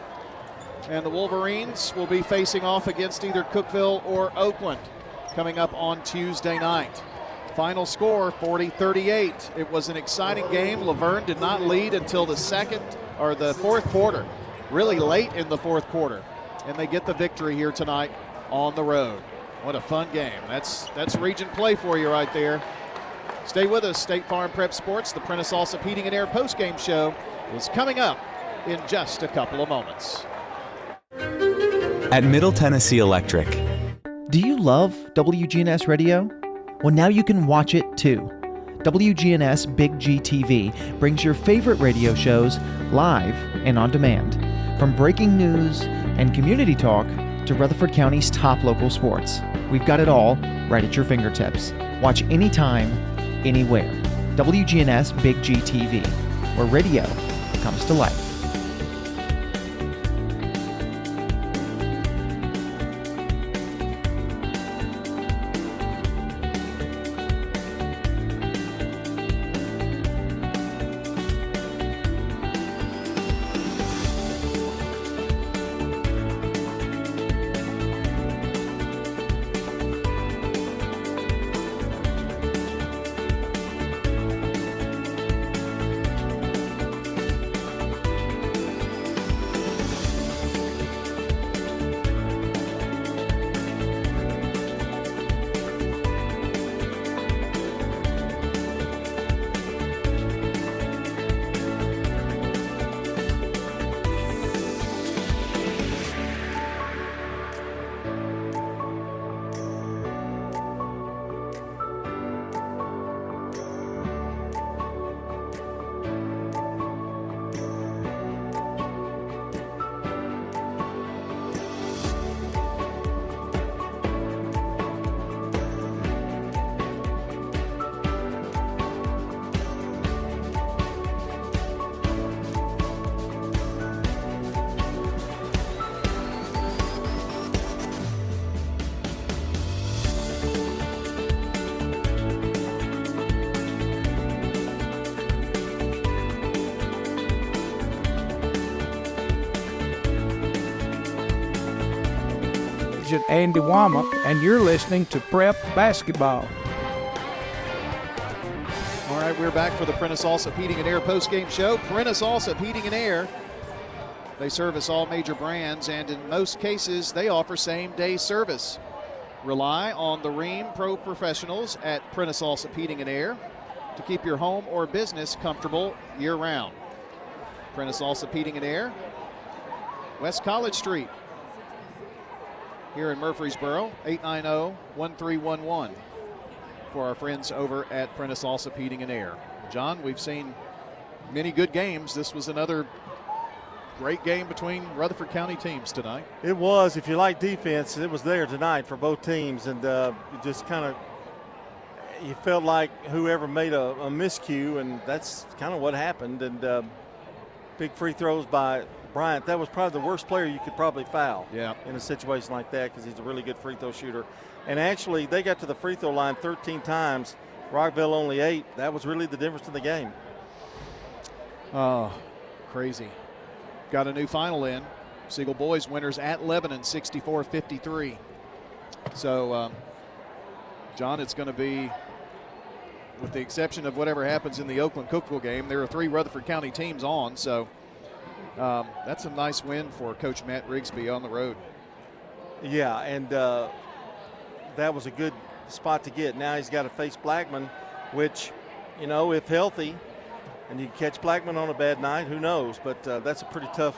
and the Wolverines will be facing off against either Cookeville or Oakland coming up on Tuesday night. Final score, 40-38. It was an exciting game. Laverne did not lead until the fourth quarter, really late in the fourth quarter, and they get the victory here tonight on the road. What a fun game. That's region play for you right there. Stay with us. State Farm Prep Sports, the Prentice Allsup Heating and Air postgame show is coming up in just a couple of moments. At Middle Tennessee Electric. Do you love WGNS Radio? Well, now you can watch it too. WGNS Big GTV brings your favorite radio shows live and on demand. From breaking news and community talk to Rutherford County's top local sports. We've got it all right at your fingertips. Watch anytime, anywhere. WGNS Big GTV, where radio comes to life. Andy Womack, and you're listening to Prep Basketball. All right, we're back for the Prentice Allsup Heating and Air postgame show. Prentice Allsup Heating and Air. They service all major brands, and in most cases, they offer same-day service. Rely on the Ream Pro Professionals at Prentice Allsup Heating and Air to keep your home or business comfortable year-round. Prentice Allsup Heating and Air, West College Street, here in Murfreesboro, 890-1311 for our friends over at Prentice Allsup Heating and Air. John, we've seen many good games. This was another great game between Rutherford County teams tonight. It was. If you like defense, it was there tonight for both teams, and just kind of you felt like whoever made a miscue, and that's kind of what happened. And big free throws by Bryant. That was probably the worst player you could probably foul in a situation like that because he's a really good free throw shooter. And actually, they got to the free throw line 13 times. Rockvale only 8. That was really the difference in the game. Oh, crazy. Got a new final in. Siegel boys winners at Lebanon, 64-53. So, John, it's going to be, with the exception of whatever happens in the Oakland-Cookeville game, there are 3 Rutherford County teams on. So that's a nice win for Coach Matt Rigsby on the road. Yeah, and that was a good spot to get. Now he's got to face Blackman, which, you know, if healthy, and you catch Blackman on a bad night, who knows? But that's a pretty tough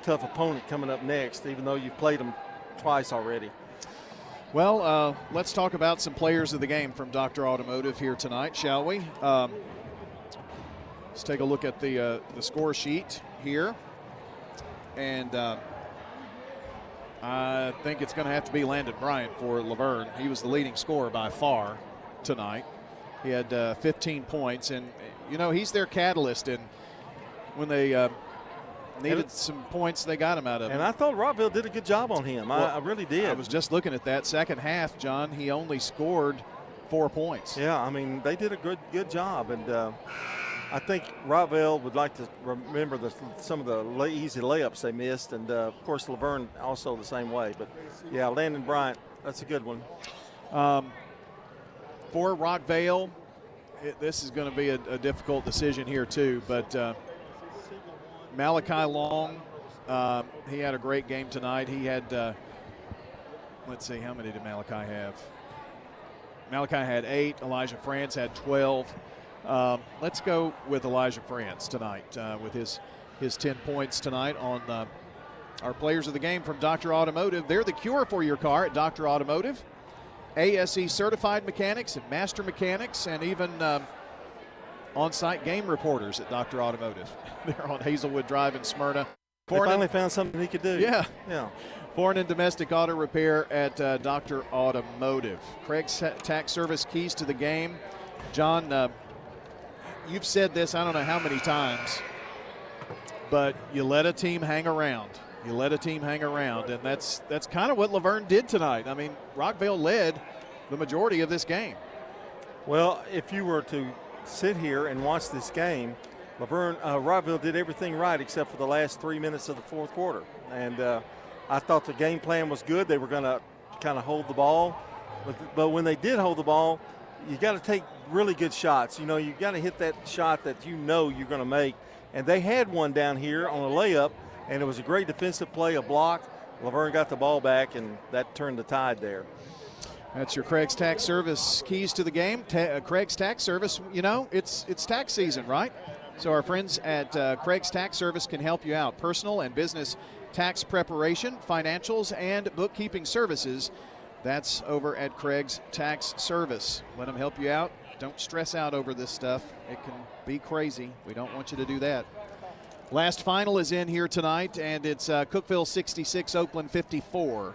opponent coming up next, even though you've played them twice already. Well, let's talk about some players of the game from Dr. Automotive here tonight, shall we? Let's take a look at the score sheet here. And I think it's going to have to be Landon Bryant for Laverne. He was the leading scorer by far tonight. He had 15 points, and, you know, he's their catalyst. And when they needed some points, they got him out of it. And I thought Rockvale did a good job on him. Well, I really did. I was just looking at that second half, John. He only scored 4 points. Yeah, I mean, they did a good job. And I think Rockvale would like to remember some of the easy layups they missed. And, of course, Laverne also the same way. But, yeah, Landon Bryant, that's a good one. For Rockvale, this is going to be a difficult decision here too, but Malachi Long, he had a great game tonight. He had, let's see, how many did Malachi have? Malachi had 8. Elijah France had 12. Let's go with Elijah France tonight with his 10 points tonight on our players of the game from Dr. Automotive. They're the cure for your car at Dr. Automotive. ASE certified mechanics and master mechanics, and even on-site game reporters at Dr. Automotive. They're on Hazelwood Drive in Smyrna. They finally found something he could do. Yeah. Yeah. Foreign and domestic auto repair at Dr. Automotive. Craig's Tax Service, keys to the game. John, you've said this I don't know how many times, but you let a team hang around. You let a team hang around, and that's kind of what Laverne did tonight. I mean, Rockvale led the majority of this game. Well, if you were to sit here and watch this game, Rockvale did everything right except for the last 3 minutes of the fourth quarter. And I thought the game plan was good. They were going to kind of hold the ball. But when they did hold the ball, you got to take really good shots. You know, you got to hit that shot that you know you're going to make. And they had one down here on a layup, and it was a great defensive play, a block. Laverne got the ball back, and that turned the tide there. That's your Craig's Tax Service keys to the game. Craig's Tax Service, you know, it's tax season, right? So our friends at Craig's Tax Service can help you out. Personal and business tax preparation, financials, and bookkeeping services. That's over at Craig's Tax Service. Let them help you out. Don't stress out over this stuff. It can be crazy. We don't want you to do that. Last final is in here tonight, and it's Cookeville 66, Oakland 54.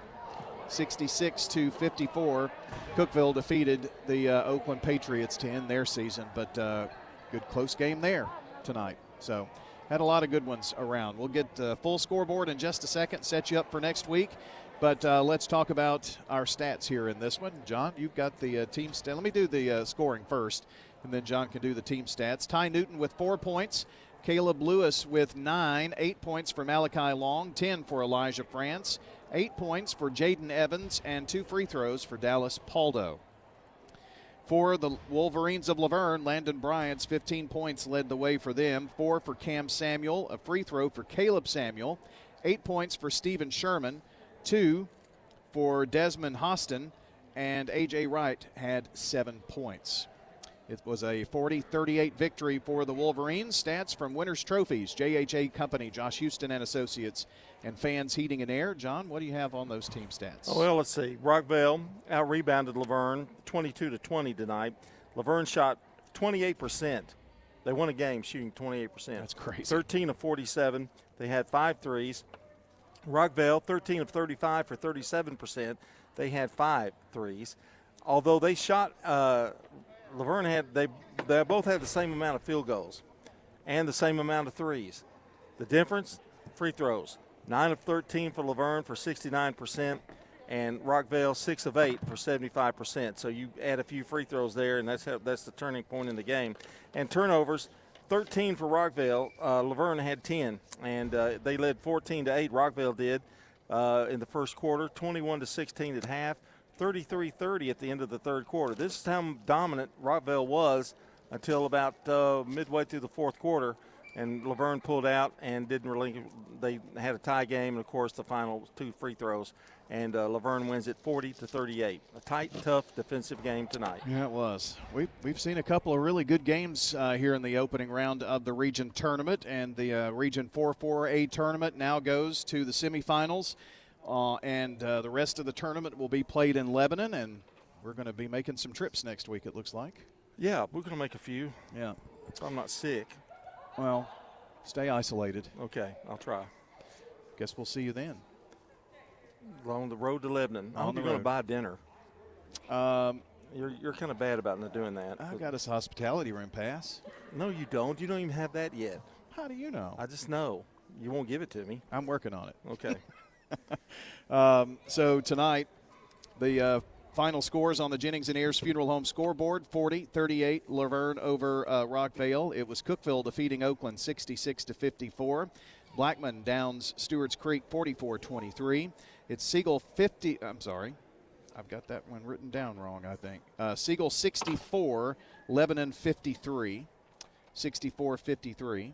66-54. Cookeville defeated the Oakland Patriots to end their season, but good close game there tonight. So had a lot of good ones around. We'll get the full scoreboard in just a second, set you up for next week. But let's talk about our stats here in this one. John, you've got the team stats. Let me do the scoring first, and then John can do the team stats. Ty Newton with 4 points. Caleb Lewis with 9, 8 points for Malachi Long, 10 for Elijah France, 8 points for Jaden Evans, and 2 free throws for Dallas Paldo. For the Wolverines of Laverne, Landon Bryant's 15 points led the way for them, 4 for Cam Samuel, a free throw for Caleb Samuel, 8 points for Stephen Sherman, 2 for Desmond Hostin, and A.J. Wright had 7 points. It was a 40-38 victory for the Wolverines. Stats from Winners Trophies, JHA Company, Josh Houston and Associates, and Fans Heating and Air. John, what do you have on those team stats? Oh, well, let's see. Rockvale out-rebounded Laverne 22-20 tonight. Laverne shot 28%. They won a game shooting 28%. That's crazy. 13 of 47. They had 5 threes. Rockvale, 13 of 35 for 37%. They had 5 threes. Although they shot Laverne they both had the same amount of field goals. and the same amount of threes. The difference, free throws. 9 of 13 for Laverne for 69%, and Rockvale 6 of 8 for 75%. So you add a few free throws there, and that's the turning point in the game. And turnovers, 13 for Rockvale. Laverne had 10, and they led 14-8. Rockvale did in the first quarter, 21-16 at half, 33-30 at the end of the third quarter. This is how dominant Rockvale was until about midway through the fourth quarter, and Laverne pulled out and didn't really. They had a tie game, and of course the final 2 free throws, and Laverne wins it 40-38. A tight, tough defensive game tonight. Yeah, it was. We've seen a couple of really good games here in the opening round of the region tournament, and the Region 4-4A tournament now goes to the semifinals, and the rest of the tournament will be played in Lebanon, and we're going to be making some trips next week, it looks like. Yeah, we're going to make a few. Yeah. So I'm not sick. Well, stay isolated. Okay, I'll try. Guess we'll see you then. On the road to Lebanon. I hope you're going to buy dinner. You're kind of bad about not doing that. I got us a hospitality room pass. No, you don't. You don't even have that yet. How do you know? I just know. You won't give it to me. I'm working on it. Okay. So tonight, the final scores on the Jennings and Ayers Funeral Home scoreboard: 40-38 Laverne over Rockvale. It was Cookeville defeating Oakland 66-54. Blackman downs Stewart's Creek 44-23. It's Siegel 50. I'm sorry, I've got that one written down wrong, I think. Siegel 64, Lebanon 53, 64-53.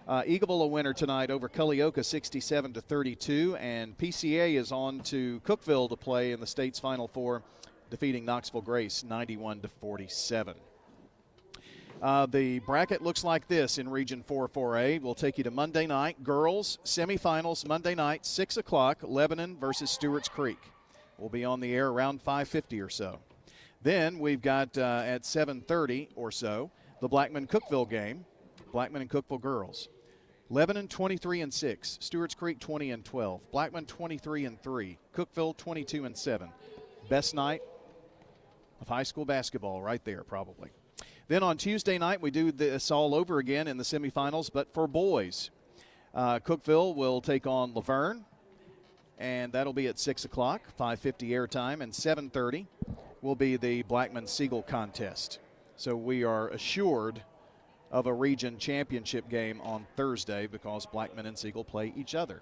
Eagleville a winner tonight over Culleoka 67-32, and PCA is on to Cookeville to play in the state's Final Four, defeating Knoxville Grace 91-47. The bracket looks like this in Region 4-4A. We'll take you to Monday night. Girls semifinals Monday night, 6 o'clock, Lebanon versus Stewart's Creek. We'll be on the air around 5:50 or so. Then we've got at 7:30 or so the Blackman-Cookeville game. Blackman and Cookeville girls. Lebanon 23-6, Stewart's Creek 20-12, Blackman 23-3, Cookeville 22-7. Best night of high school basketball right there, probably. Then on Tuesday night, we do this all over again in the semifinals, but for boys. Cookeville will take on Laverne, and that'll be at 6 o'clock, 5:50 airtime, and 7:30 will be the Blackman-Siegel contest. So we are assured of a region championship game on Thursday because Blackman and Siegel play each other.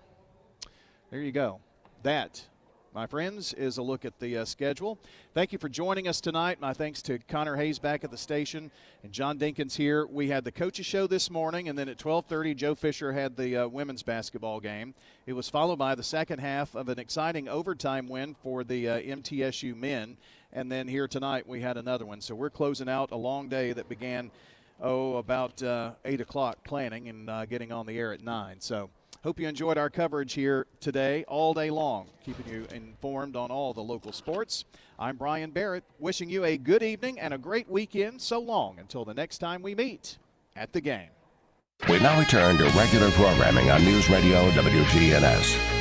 There you go. That, my friends, is a look at the schedule. Thank you for joining us tonight. My thanks to Connor Hayes back at the station and John Dinkins here. We had the coaches show this morning, and then at 12:30, Joe Fisher had the women's basketball game. It was followed by the second half of an exciting overtime win for the MTSU men, and then here tonight we had another one. So we're closing out a long day that began about 8 o'clock planning and getting on the air at 9. So hope you enjoyed our coverage here today all day long, keeping you informed on all the local sports. I'm Brian Barrett, wishing you a good evening and a great weekend. So long until the next time we meet at the game. We now return to regular programming on News Radio WGNS.